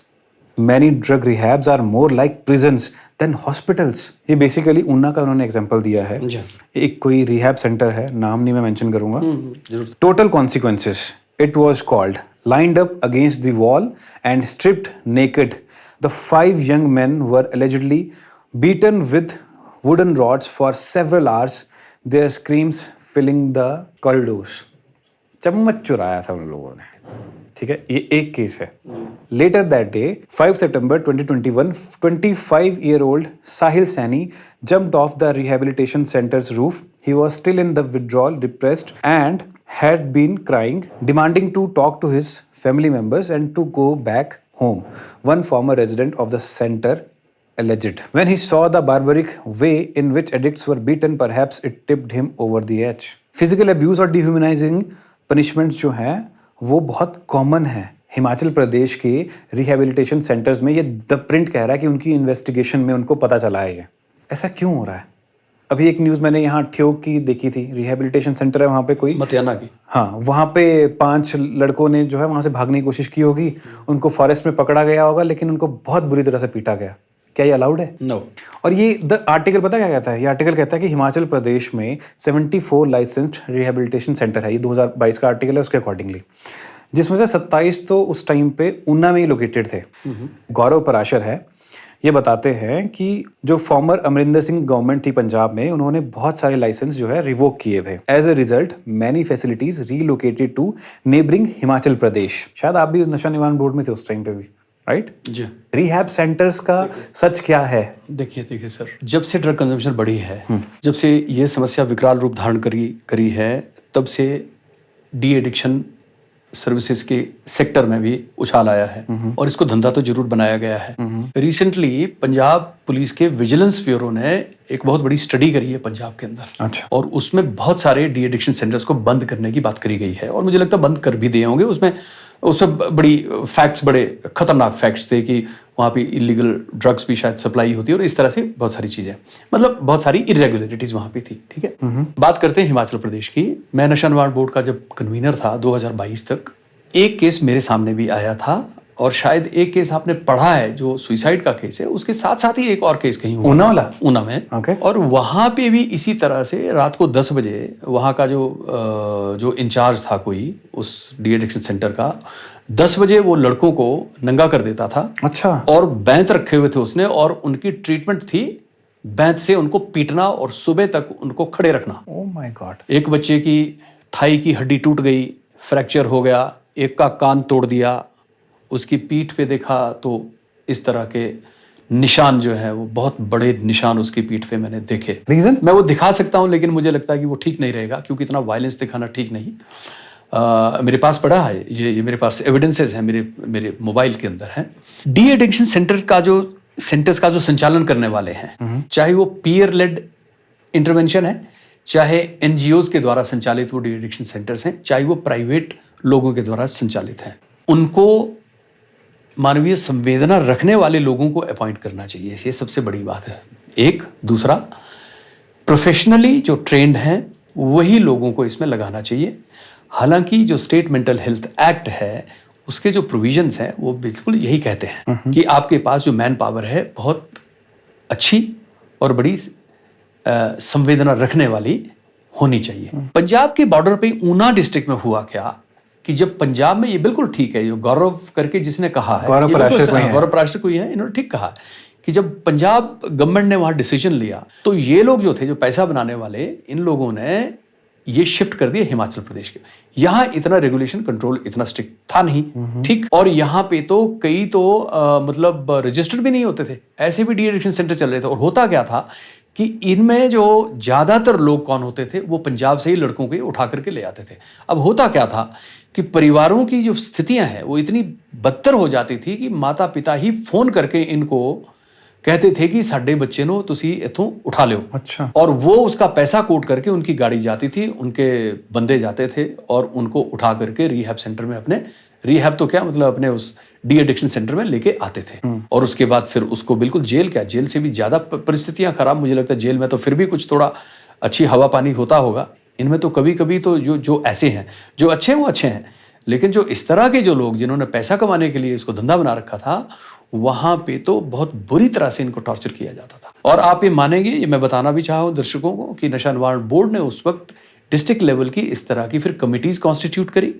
many drug rehabs are more like prisons than hospitals. ये बेसिकली ऊना का उन्होंने एग्जांपल दिया है। एक कोई रिहैब सेंटर है, नाम नहीं मैं मेंशन करूंगा। Total consequences, it was called lined up against the wall and stripped naked, the 5 young men were allegedly beaten with wooden rods for several hours, their screams filling the corridors। चम्मच चुराया था उन लोगों ने, ठीक है। ये एक केस है। Later that day, 5 September 2021, 25-year-old Sahil Saini jumped off the rehabilitation center's roof. He was still in the withdrawal, depressed, and had been crying, demanding to talk to his family members and to go back home. One former resident of the center alleged. When he saw the barbaric way in which addicts were beaten, perhaps it tipped him over the edge. Physical abuse और dehumanizing punishments जो हैं वो बहुत कॉमन है हिमाचल प्रदेश के रिहेबिलिटेशन सेंटर्स में। ये द प्रिंट कह रहा है कि उनकी इन्वेस्टिगेशन में उनको पता चला है ये। ऐसा क्यों हो रहा है? अभी एक न्यूज़ मैंने यहाँ ठियोग की देखी थी, रिहेबिलिटेशन सेंटर है वहाँ पे कोई, मतियाना की। हाँ, वहाँ पे 5 लड़कों ने जो है वहाँ से भागने की कोशिश की होगी, उनको फॉरेस्ट में पकड़ा गया होगा, लेकिन उनको बहुत बुरी तरह से पीटा गया। क्या ये अलाउड है? नो। और ये द आर्टिकल पता क्या कहता है? ये आर्टिकल कहता है कि हिमाचल प्रदेश में 74 लाइसेंस्ड रिहेबिलिटेशन सेंटर है। ये 2022 का आर्टिकल है उसके अकॉर्डिंगली, जिसमें से 27 तो उस टाइम पे ऊना में ही लोकेटेड थे। गौरव पराशर है, ये बताते हैं कि जो फॉर्मर अमरिंदर सिंह गवर्नमेंट थी पंजाब में, उन्होंने बहुत सारे लाइसेंस जो है रिवोक किए थे। As a result many facilities relocated to neighbouring Himachal Pradesh. शायद आप भी नशा निवारण बोर्ड में थे उस टाइम पे भी, राइट? जी। रिहैब सेंटर्स का सच क्या है? देखिए सर, जब से ड्रग कंजम्पशन बढ़ी है, जब से ये समस्या विकराल रूप धारण करी है, तब से डी एडिक्शन सर्विसेज के सेक्टर में भी उछाल आया है और इसको धंधा तो जरूर बनाया गया है। रिसेंटली पंजाब पुलिस के विजिलेंस ब्यूरो ने एक बहुत बड़ी स्टडी करी है पंजाब के अंदर। अच्छा। और उसमें बहुत सारे डी एडिक्शन सेंटर्स को बंद करने की बात करी गई है और मुझे लगता है बंद कर भी दिए होंगे। उसमें बड़ी फैक्ट्स, बड़े खतरनाक फैक्ट्स थे कि वहाँ पे इलीगल ड्रग्स भी शायद सप्लाई होती है और इस तरह से बहुत सारी चीज़ें, मतलब बहुत सारी इरेगुलरिटीज वहाँ पे थी, ठीक है। बात करते हैं हिमाचल प्रदेश की। मैं नशा निवारण बोर्ड का जब कन्वीनर था 2022 तक, एक केस मेरे सामने भी आया था और शायद एक केस आपने पढ़ा है जो सुसाइड का केस है, उसके साथ साथ ही एक और केस कहीं हुआ, ऊना वाला, ऊना में। Okay. और वहाँ पे भी इसी तरह से रात को 10 बजे वहाँ का जो इंचार्ज था कोई उस डी एडिक्शन सेंटर का, 10 बजे वो लड़कों को नंगा कर देता था। अच्छा। और बैंत रखे हुए थे उसने और उनकी ट्रीटमेंट थी बैंत से उनको पीटना और सुबह तक उनको खड़े रखना। Oh my God. एक बच्चे की थाई की हड्डी टूट गई, फ्रैक्चर हो गया, एक का कान तोड़ दिया, उसकी पीठ पे देखा तो इस तरह के निशान जो है वो बहुत बड़े निशान उसकी पीठ पे मैंने देखे। रीजन? मैं वो दिखा सकता हूँ लेकिन मुझे लगता है कि वो ठीक नहीं रहेगा क्योंकि इतना वायलेंस दिखाना ठीक नहीं। मेरे पास पड़ा है ये मेरे पास एविडेंसेस हैं, मेरे मोबाइल के अंदर है। डी एडिक्शन सेंटर्स का जो संचालन करने वाले हैं, चाहे वो पीयर लेड इंटरवेंशन है, चाहे एनजीओज के द्वारा संचालित वो डी एडिक्शन सेंटर्स हैं, चाहे वो प्राइवेट लोगों के द्वारा संचालित हैं, उनको मानवीय संवेदना रखने वाले लोगों को अपॉइंट करना चाहिए। ये सबसे बड़ी बात है। एक दूसरा, प्रोफेशनली जो ट्रेंड हैं वही लोगों को इसमें लगाना चाहिए। हालांकि जो स्टेट मेंटल हेल्थ एक्ट है उसके जो प्रोविजंस हैं वो बिल्कुल यही कहते हैं कि आपके पास जो मैन पावर है बहुत अच्छी और बड़ी संवेदना रखने वाली होनी चाहिए। पंजाब के बॉर्डर पे ऊना डिस्ट्रिक्ट में हुआ क्या कि जब पंजाब में, ये बिल्कुल ठीक है, जो गौरव करके जिसने कहा है, गौरव पराशर कोई है, इन्होंने ठीक कहा कि जब पंजाब गवर्नमेंट ने वहां डिसीजन लिया तो ये लोग जो थे, जो पैसा बनाने वाले, इन लोगों ने ये शिफ्ट कर दिया हिमाचल प्रदेश के। यहाँ इतना रेगुलेशन कंट्रोल इतना स्ट्रिक्ट था नहीं, ठीक। और यहाँ पे तो कई तो मतलब रजिस्टर्ड भी नहीं होते थे, ऐसे भी डी एडिक्शन सेंटर चल रहे थे। और होता क्या था कि इनमें जो ज्यादातर लोग कौन होते थे, वो पंजाब से ही लड़कों को उठा करके ले आते थे। अब होता क्या था कि परिवारों की जो स्थितियां हैं वो इतनी बदतर हो जाती थी कि माता पिता ही फोन करके इनको कहते थे कि साडे बच्चे नो तुसी इथों उठा लो। अच्छा। और वो उसका पैसा कोट करके उनकी गाड़ी जाती थी, उनके बंदे जाते थे और उनको उठा करके रिहैब सेंटर में, अपने रिहैब तो क्या मतलब अपने उस डी एडिक्शन सेंटर में लेके आते थे। और उसके बाद फिर उसको बिल्कुल जेल, क्या जेल से भी ज्यादा परिस्थितियां खराब। मुझे लगता है जेल में तो फिर भी कुछ थोड़ा अच्छी हवा पानी होता होगा, इनमें तो कभी कभी तो जो ऐसे हैं, जो अच्छे हैं वो अच्छे हैं, लेकिन जो इस तरह के जो लोग जिन्होंने पैसा कमाने के लिए इसको धंधा बना रखा था, वहां पे तो बहुत बुरी तरह से इनको टॉर्चर किया जाता था। और आप ये मानेंगे, ये मैं बताना भी चाहूँ दर्शकों को, कि नशा निवारण बोर्ड ने उस वक्त डिस्ट्रिक्ट लेवल की इस तरह की फिर कमिटीज कॉन्स्टिट्यूट करी,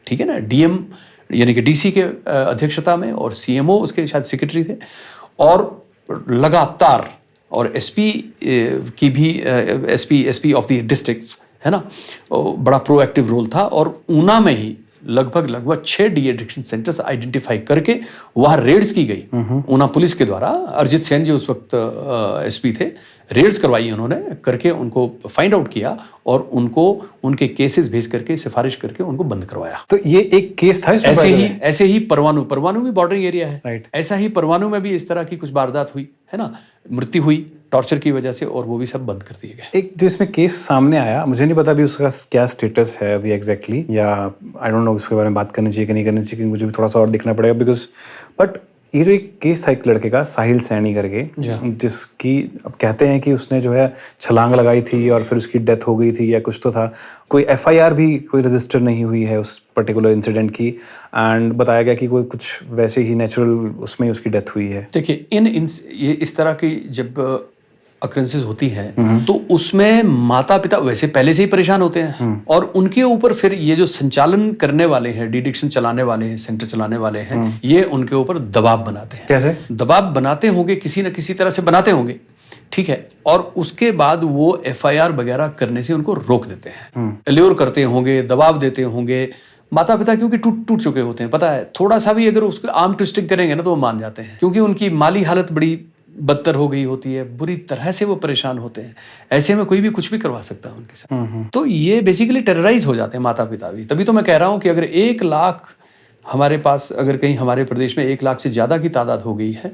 ठीक है ना, डीएम यानी कि डीसी के अध्यक्षता में, और सीएमओ उसके शायद सेक्रेटरी थे, और लगातार, और एसपी की भी एसपी ऑफ द डिस्ट्रिक्ट्स, है ना, बड़ा प्रोएक्टिव रोल था। और ऊना में ही लगभग 6 डी एडिक्शन सेंटर्स आइडेंटिफाई करके वहां रेड्स की गई ऊना पुलिस के द्वारा। अरिजीत सेन जी उस वक्त एसपी थे, रेड्स करवाई उन्होंने, करके उनको फाइंड आउट किया और उनको उनके केसेस भेज करके, सिफारिश करके उनको बंद करवाया। तो ये एक केस था इसमें। ऐसे ही परवाणु भी बॉर्डरिंग एरिया है, राइट। ऐसा ही परवाणु में भी इस तरह की कुछ वारदात हुई, है ना, मृत्यु हुई टॉर्चर की वजह से, और वो भी सब बंद कर दिए गए। एक जो इसमें केस सामने आया, मुझे नहीं पता अभी उसका क्या स्टेटस है अभी एग्जैक्टली, या आई डोंट नो उसके बारे में बात करनी चाहिए कि नहीं करनी चाहिए, मुझे भी थोड़ा सा और देखना पड़ेगा बिकॉज। बट ये जो एक केस था एक लड़के का, साहिल सैनी करके, जिसकी अब कहते हैं कि उसने जो है छलांग लगाई थी और फिर उसकी डेथ हो गई थी या कुछ तो था, कोई एफआईआर भी कोई रजिस्टर नहीं हुई है उस पर्टिकुलर इंसिडेंट की, एंड बताया गया कि कोई कुछ वैसे ही नेचुरल उसमें उसकी डेथ हुई है। देखिए ये इस तरह की जब अक्रेंसेस होती हैं तो उसमें माता पिता वैसे पहले से ही परेशान होते हैं, और उनके ऊपर फिर ये जो संचालन करने वाले हैं, डी एडिक्शन चलाने वाले हैं, सेंटर चलाने वाले हैं, ये उनके ऊपर दबाव बनाते हैं। कैसे दबाव बनाते होंगे, किसी न किसी तरह से बनाते होंगे, ठीक है, और उसके बाद वो एफआईआर वगैरह करने से उनको रोक देते हैं, एल्योर करते होंगे, दबाव देते होंगे। माता पिता क्योंकि टूट चुके होते हैं, पता है, थोड़ा सा भी अगर उसको आर्म ट्विस्टिंग करेंगे ना तो वो मान जाते हैं, क्योंकि उनकी माली हालत बड़ी बदतर हो गई होती है, बुरी तरह से वो परेशान होते हैं। ऐसे में कोई भी कुछ भी करवा सकता है उनके साथ। तो ये बेसिकली टेरराइज हो जाते हैं माता पिता भी। तभी तो मैं कह रहा हूं कि अगर 1 लाख हमारे पास, अगर कहीं हमारे प्रदेश में 1 लाख से ज्यादा की तादाद हो गई है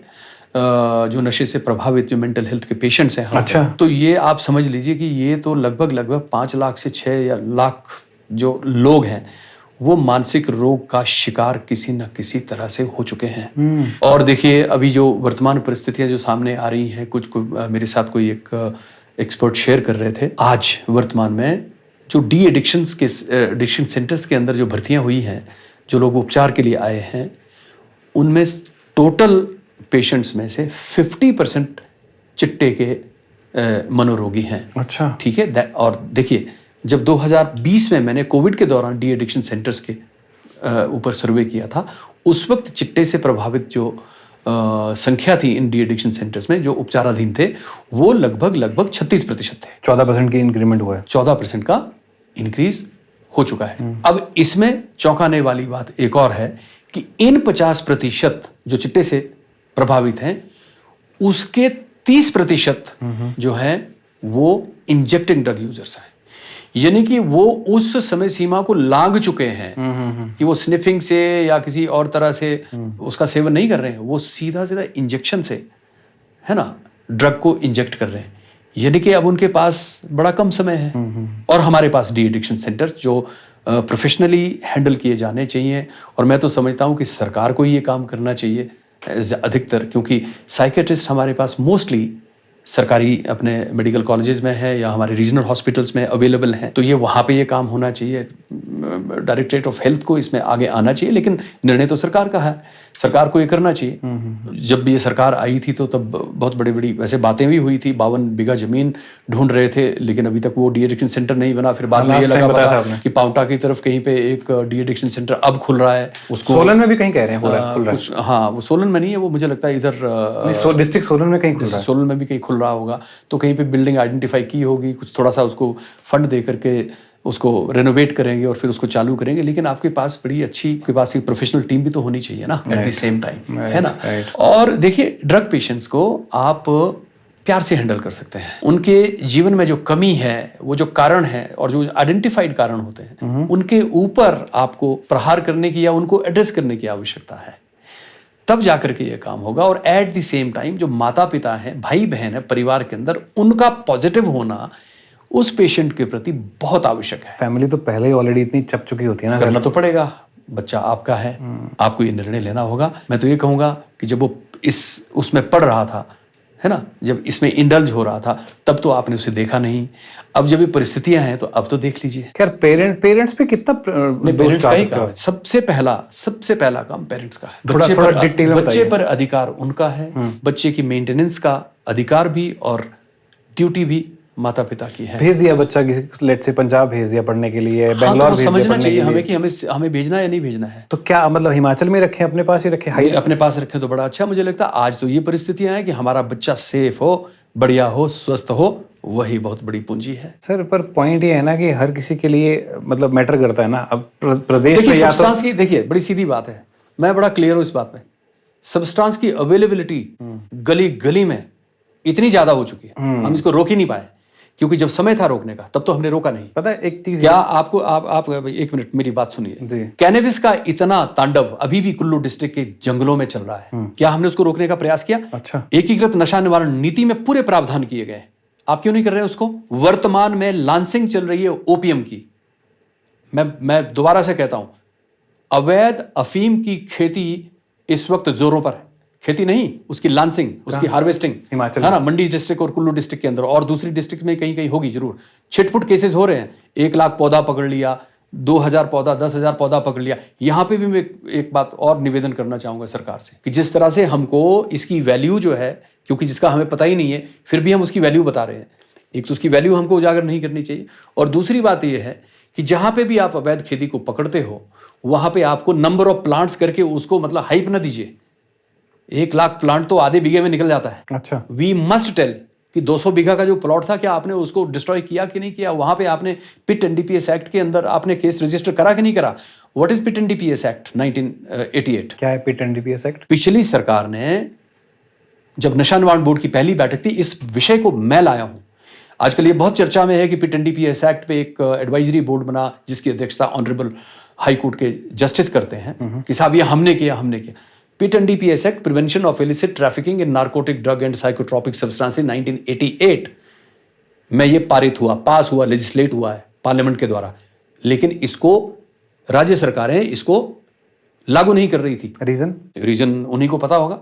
जो नशे से प्रभावित, जो मेंटल हेल्थ के पेशेंट्स हैं, अच्छा। तो ये आप समझ लीजिए कि ये तो लगभग 5 लाख से 6 लाख जो लोग हैं वो मानसिक रोग का शिकार किसी न किसी तरह से हो चुके हैं। और देखिए अभी जो वर्तमान परिस्थितियां जो सामने आ रही हैं, कुछ मेरे साथ कोई एक एक्सपर्ट शेयर कर रहे थे, आज वर्तमान में जो डी एडिक्शन सेंटर्स के अंदर जो भर्तियां हुई हैं, जो लोग उपचार के लिए आए हैं, उनमें टोटल पेशेंट्स में से 50% चिट्टे के मनोरोगी हैं। अच्छा, ठीक है। और देखिए जब 2020 में मैंने कोविड के दौरान डी एडिक्शन सेंटर्स के ऊपर सर्वे किया था, उस वक्त चिट्टे से प्रभावित जो संख्या थी इन डी एडिक्शन सेंटर्स में जो उपचाराधीन थे, वो लगभग 36% थे। 14% की इंक्रीमेंट हुआ है। 14% का इंक्रीज हो चुका है। अब इसमें चौंकाने वाली बात एक और है कि इन 50% जो चिट्टे से प्रभावित हैं, उसके 30% जो है वो इंजेक्टिंग ड्रग यूजर्स हैं। यानी कि वो उस समय सीमा को लांघ चुके हैं कि वो स्निफिंग से या किसी और तरह से उसका सेवन नहीं कर रहे हैं, वो सीधा इंजेक्शन से, है ना, ड्रग को इंजेक्ट कर रहे हैं। यानी कि अब उनके पास बड़ा कम समय है। और हमारे पास डी एडिक्शन सेंटर्स जो प्रोफेशनली हैंडल किए जाने चाहिए, और मैं तो समझता हूँ कि सरकार को ये काम करना चाहिए अधिकतर, क्योंकि साइकेट्रिस्ट हमारे पास मोस्टली सरकारी अपने मेडिकल कॉलेजेस में है या हमारे रीजनल हॉस्पिटल्स में अवेलेबल हैं, तो ये वहाँ पे ये काम होना चाहिए। डायरेक्टरेट ऑफ हेल्थ को इसमें आगे आना चाहिए, लेकिन निर्णय तो सरकार का है, सरकार को ये करना चाहिए। जब भी ये सरकार आई थी तो तब बहुत बड़ी बड़ी वैसे बातें भी हुई थी, 52 बीघा जमीन ढूंढ रहे थे, लेकिन अभी तक वो डी एडिक्शन सेंटर नहीं बना। फिर बाद में ये लगा पता कि पाउटा की तरफ कहीं पे एक डी एडिक्शन सेंटर अब खुल रहा है, उसको सोलन में भी कहीं कह रहे हैं खुल रहा है। हाँ, वो सोलन में नहीं है, वो मुझे लगता है इधर डिस्ट्रिक्ट सोलन में कहीं खुल रहा है, सोलन में भी कहीं खुल रहा होगा। तो कहीं पे बिल्डिंग आइडेंटिफाई की होगी, कुछ थोड़ा सा उसको फंड दे करके उसको रेनोवेट करेंगे और फिर उसको चालू करेंगे। लेकिन आपके पास बड़ी अच्छी, आपके पास एक प्रोफेशनल टीम भी तो होनी चाहिए ना एट द सेम टाइम, है ना। और देखिए, ड्रग पेशेंट्स को आप प्यार से हैंडल कर सकते हैं। उनके जीवन में जो कमी है, वो जो कारण है और जो आइडेंटिफाइड कारण होते हैं, उनके ऊपर आपको प्रहार करने की या उनको एड्रेस करने की आवश्यकता है, तब जाकर के ये काम होगा। और एट द सेम टाइम जो माता पिता हैं, भाई बहन है परिवार के अंदर, उनका पॉजिटिव होना उस पेशेंट के प्रति बहुत आवश्यक है। फैमिली तो पहले ही ऑलरेडी इतनी चप चुकी होती है ना, करना तो पड़ेगा, बच्चा आपका है, आपको ये निर्णय लेना होगा। मैं तो ये कहूँगा कि जब वो उसमें पढ़ रहा था, है ना, जब इसमें इंडल्ज हो रहा था, तब तो आपने उसे देखा नहीं। अब जब ये परिस्थितियां हैं तो अब तो देख लीजिए। खैर पेरेंट्स पे कितना पेरेंट्स का ही काम है, सबसे पहला काम पेरेंट्स का है। बच्चे पर अधिकार उनका है, बच्चे की मेंटेनेंस का अधिकार भी और ड्यूटी भी माता पिता की है। भेज दिया बच्चा किसी लेट से पंजाब भेज दिया पढ़ने के लिए, बेंगलोर भेज दिया समझना चाहिए हमें कि हमें भेजना है या नहीं भेजना है। तो क्या मतलब हिमाचल में रखें, अपने पास ही रखें? अपने पास रखें तो बड़ा अच्छा। मुझे लगता है आज तो ये परिस्थितियां हैं कि हमारा बच्चा सेफ हो, बढ़िया हो, स्वस्थ हो, वही बहुत बड़ी पूंजी है। सर, पर पॉइंट ये है ना कि हर किसी के लिए मतलब मैटर करता है ना। अब प्रदेश में सब्सटेंस की देखिए, बड़ी सीधी बात है, मैं बड़ा क्लियर हूं इस बात में। सब्सटेंस की अवेलेबिलिटी गली गली में इतनी ज्यादा हो चुकी है, हम इसको रोक ही नहीं पाए, क्योंकि जब समय था रोकने का तब तो हमने रोका नहीं। पता है एक चीज, क्या आपको आप एक मिनट मेरी बात सुनिए। कैनबिस का इतना तांडव अभी भी कुल्लू डिस्ट्रिक्ट के जंगलों में चल रहा है, क्या हमने उसको रोकने का प्रयास किया? अच्छा, एकीकृत नशा निवारण नीति में पूरे प्रावधान किए गए, आप क्यों नहीं कर रहे उसको? वर्तमान में लॉन्चिंग चल रही है ओपीएम की। मैं दोबारा से कहता हूं, अवैध अफीम की खेती इस वक्त जोरों पर है। खेती नहीं, उसकी लॉन्चिंग, उसकी हार्वेस्टिंग हिमाचल है ना, मंडी डिस्ट्रिक्ट और कुल्लू डिस्ट्रिक्ट के अंदर, और दूसरी डिस्ट्रिक्ट में कहीं कहीं होगी जरूर। छिटपुट केसेस हो रहे हैं, 1 लाख पौधा पकड़ लिया, 2000 पौधा, 10,000 पौधा पकड़ लिया। यहां पे भी मैं एक बात और निवेदन करना चाहूंगा सरकार से कि जिस तरह से हमको इसकी वैल्यू जो है, क्योंकि जिसका हमें पता ही नहीं है, फिर भी हम उसकी वैल्यू बता रहे हैं, एक तो उसकी वैल्यू हमको उजागर नहीं करनी चाहिए। और दूसरी बात यह है कि जहां पे भी आप अवैध खेती को पकड़ते हो, वहां पे आपको नंबर ऑफ प्लांट्स करके उसको मतलब हाइप ना दीजिए। 1 लाख प्लांट तो आधे बीघे में निकल जाता है। अच्छा, वी मस्ट टेल कि 200 बीघा का जो प्लॉट था, क्या आपने उसको डिस्ट्रॉय किया कि नहीं किया? वहां पे आपने पिट एनडीपीएस एक्ट के अंदर आपने केस रजिस्टर करा कि नहीं करा? What is PIT NDPS act 1988? क्या है पिट एनडीपीएस एक्ट? पिछली सरकार ने, जब नशा निवारण बोर्ड की पहली बैठक थी, इस विषय को मैं लाया हूं। आजकल ये बहुत चर्चा में है कि पिट एनडीपीएस एक्ट पे एक एडवाइजरी बोर्ड बना, जिसकी अध्यक्षता ऑनरेबल हाई कोर्ट के जस्टिस करते हैं कि साहब ये हमने किया। PIT NDPS act, prevention of illicit trafficking in narcotic drug and psychotropic substances 1988 में ये पास हुआ, लेजिस्लेट हुआ है पार्लियामेंट के द्वारा, लेकिन इसको राज्य सरकारें इसको लागू नहीं कर रही थी। रीजन उन्हीं को पता होगा,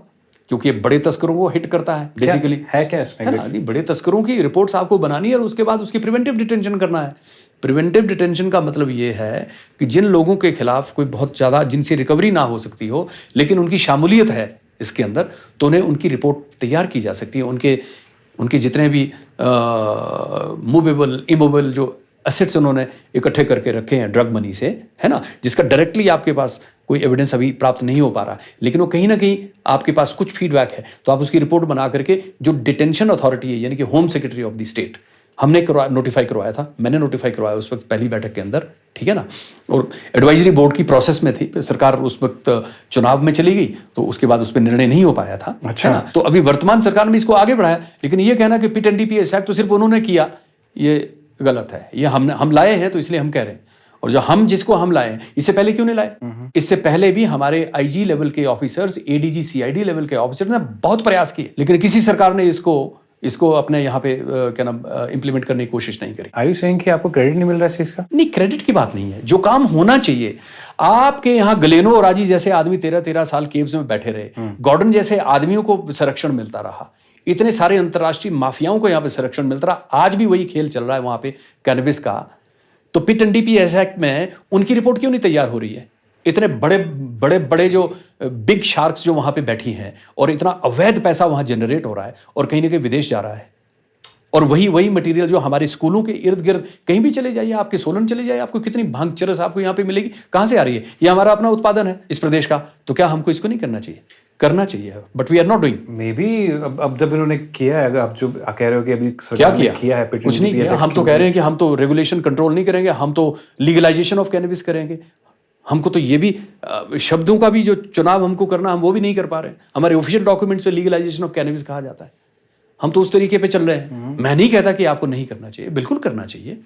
क्योंकि ये बड़े तस्करों को हिट करता है बेसिकली। है क्या इसमें? नहीं, बड़े तस्करों की रिपोर्ट्स आपको बनानी है और उसके बाद उसकी प्रिवेंटिव डिटेंशन करना है। प्रिवेंटिव डिटेंशन का मतलब ये है कि जिन लोगों के खिलाफ कोई बहुत ज़्यादा, जिनसे रिकवरी ना हो सकती हो, लेकिन उनकी शामूलियत है इसके अंदर, तो उन्हें उनकी रिपोर्ट तैयार की जा सकती है। उनके जितने भी मूवेबल इमूवेबल जो एसेट्स उन्होंने इकट्ठे करके रखे हैं ड्रग मनी से, है ना, जिसका डायरेक्टली आपके पास कोई एविडेंस अभी प्राप्त नहीं हो पा रहा, लेकिन वो कहीं ना कहीं आपके पास कुछ फीडबैक है, तो आप उसकी रिपोर्ट बना करके जो डिटेंशन अथॉरिटी है, यानी कि home secretary of the state, हमने नोटिफाई करवाया था, मैंने नोटिफाई करवाया उस वक्त पहली बैठक के अंदर, ठीक है ना, और एडवाइजरी बोर्ड की प्रोसेस में थी। सरकार उस वक्त चुनाव में चली गई, तो उसके बाद उस पर निर्णय नहीं हो पाया था। अच्छा, है ना, तो अभी वर्तमान सरकार ने इसको आगे बढ़ाया, लेकिन ये कहना कि पिट एनडीपीएस एक्ट तो सिर्फ उन्होंने किया, ये गलत है। ये हम लाए हैं तो इसलिए हम कह रहे हैं, और जो जिसको हम लाए हैं, इससे पहले क्यों नहीं लाए? इससे पहले भी हमारे आईजी लेवल के ऑफिसर्स, एडीजी सीआईडी लेवल के ऑफिसर्स ने बहुत प्रयास किए, लेकिन किसी सरकार ने इसको अपने यहाँ पे क्या नाम इंप्लीमेंट करने की कोशिश नहीं करी। आर यू सेइंग कि आपको क्रेडिट नहीं मिल रहा है इस चीज का? नहीं, क्रेडिट की बात नहीं है, जो काम होना चाहिए। आपके यहाँ गलेनो और राजी जैसे आदमी 13-13 साल केव्स में बैठे रहे, गॉर्डन जैसे आदमियों को संरक्षण मिलता रहा, इतने सारे अंतर्राष्ट्रीय माफियाओं को यहाँ पे संरक्षण मिलता रहा, आज भी वही खेल चल रहा है वहां पे कैनबिस का। तो पिट एनडीपीएस एक्ट में उनकी रिपोर्ट क्यों नहीं तैयार हो रही है? इतने बड़े बड़े बड़े जो बिग शार्क्स जो वहां पे बैठी हैं और इतना अवैध पैसा वहां जनरेट हो रहा है और कहीं ना कहीं विदेश जा रहा है, और वही मटेरियल जो हमारे स्कूलों के इर्द गिर्द कहीं भी चले जाइए, आपके सोलन चले जाइए, आपको कितनी भांग चरस आपको यहाँ पे मिलेगी, कहाँ से आ रही है? ये हमारा अपना उत्पादन है इस प्रदेश का, तो क्या हमको इसको नहीं करना चाहिए? करना चाहिए, but we are not doing. Maybe अब जब इन्होंने किया है, अगर आप जो कह रहे हो कि अभी क्या सरकार ने किया है, कुछ नहीं किया। हम तो कह रहे हैं कि हम तो रेगुलेशन कंट्रोल नहीं करेंगे, हम तो लीगलाइजेशन ऑफ कैनबिस करेंगे। हमको तो ये भी शब्दों का भी जो चुनाव हमको करना, हम वो भी नहीं कर पा रहे हैं। हमारे ऑफिशियल डॉक्यूमेंट्स पे लीगलाइजेशन ऑफ कैनबिस कहा जाता है, हम तो उस तरीके पे चल रहे हैं। मैं नहीं कहता कि आपको नहीं करना चाहिए, बिल्कुल करना चाहिए।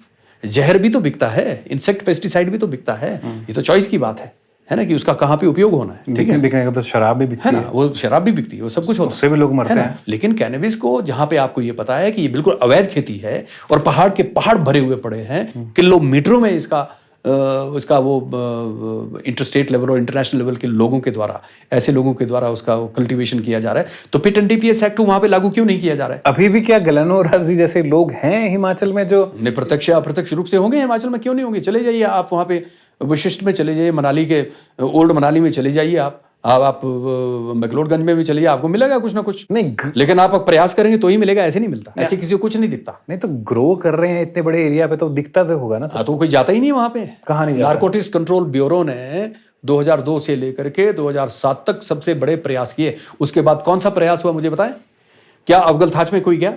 जहर भी तो बिकता है, इंसेक्ट पेस्टिसाइड भी तो बिकता है, ये तो चॉइस की बात है ना, कि उसका कहाँ पे उपयोग होना है। ठीक है, बिकने का तो शराब भी बिकती है ना, वो शराब भी बिकती है, वो सब कुछ होता है, उससे भी लोग मरते हैं। लेकिन कैनबिस को जहां पे आपको ये पता है कि ये बिल्कुल अवैध खेती है और पहाड़ के पहाड़ भरे हुए पड़े हैं, किलोमीटरों में उसका वो इंटरस्टेट लेवल और इंटरनेशनल लेवल के लोगों के द्वारा, ऐसे लोगों के द्वारा उसका कल्टीवेशन किया जा रहा है, तो पिट एनडीपीएस एक्ट वहां पे लागू क्यों नहीं किया जा रहा है? अभी भी क्या गलानो राजी जैसे लोग हैं हिमाचल में जो प्रत्यक्ष या अप्रत्यक्ष रूप से होंगे हिमाचल में, क्यों नहीं होंगे? चले जाइए आप वहाँ पे वशिष्ठ में चले जाइए, मनाली के ओल्ड मनाली में चले जाइए, आप मैक्लोडगंज में भी चलिए, आपको मिलेगा कुछ ना कुछ। नहीं लेकिन आप प्रयास करेंगे तो ही मिलेगा, ऐसे नहीं मिलता, ऐसे किसी को कुछ नहीं दिखता। नहीं तो ग्रो कर रहे हैं इतने बड़े एरिया पे, तो दिखता तो होगा ना सर। तो कोई जाता ही नहीं वहां पे। कहाँ नहीं जाता? नारकोटिक्स कंट्रोल ब्यूरो ने 2002 से लेकर के 2007 तक सबसे बड़े प्रयास किए। उसके बाद कौन सा प्रयास हुआ मुझे बताएं? क्या अवगलथाच में कोई गया?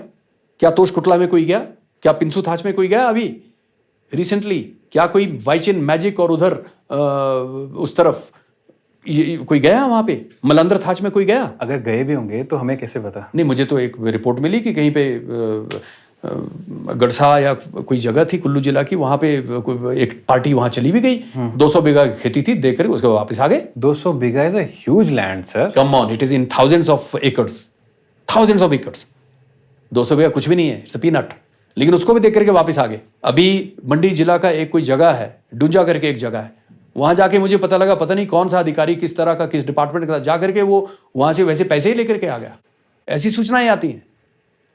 क्या तोशकुटला में कोई गया? क्या पिंसुथाच में कोई गया अभी रिसेंटली? क्या कोई वाइचिन मैजिक और उधर उस तरफ कोई गया वहां पे? मलंद्र थाच में कोई गया? अगर गए भी होंगे तो हमें कैसे पता? नहीं, मुझे तो एक रिपोर्ट मिली कि कहीं पे गड़सा या कोई जगह थी कुल्लू जिला की, वहां पे एक पार्टी वहां चली भी गई, 200 बीघा खेती थी, देख कर उसके बाद वापस आ गए। 200 bigha is a huge land sir. Come on, it is in thousands of acres, thousands of acres. 200 bigha कुछ भी नहीं है, इट्स अ पीनट। लेकिन उसको भी देख करके वापस आ गए। अभी मंडी जिला का एक कोई जगह है, डुंजा करके एक जगह है, वहां जाके मुझे पता लगा, पता नहीं कौन सा अधिकारी किस तरह का, किस डिपार्टमेंट का, जा करके वो वहां से वैसे पैसे ही लेकर के आ गया। ऐसी सूचनाएं आती हैं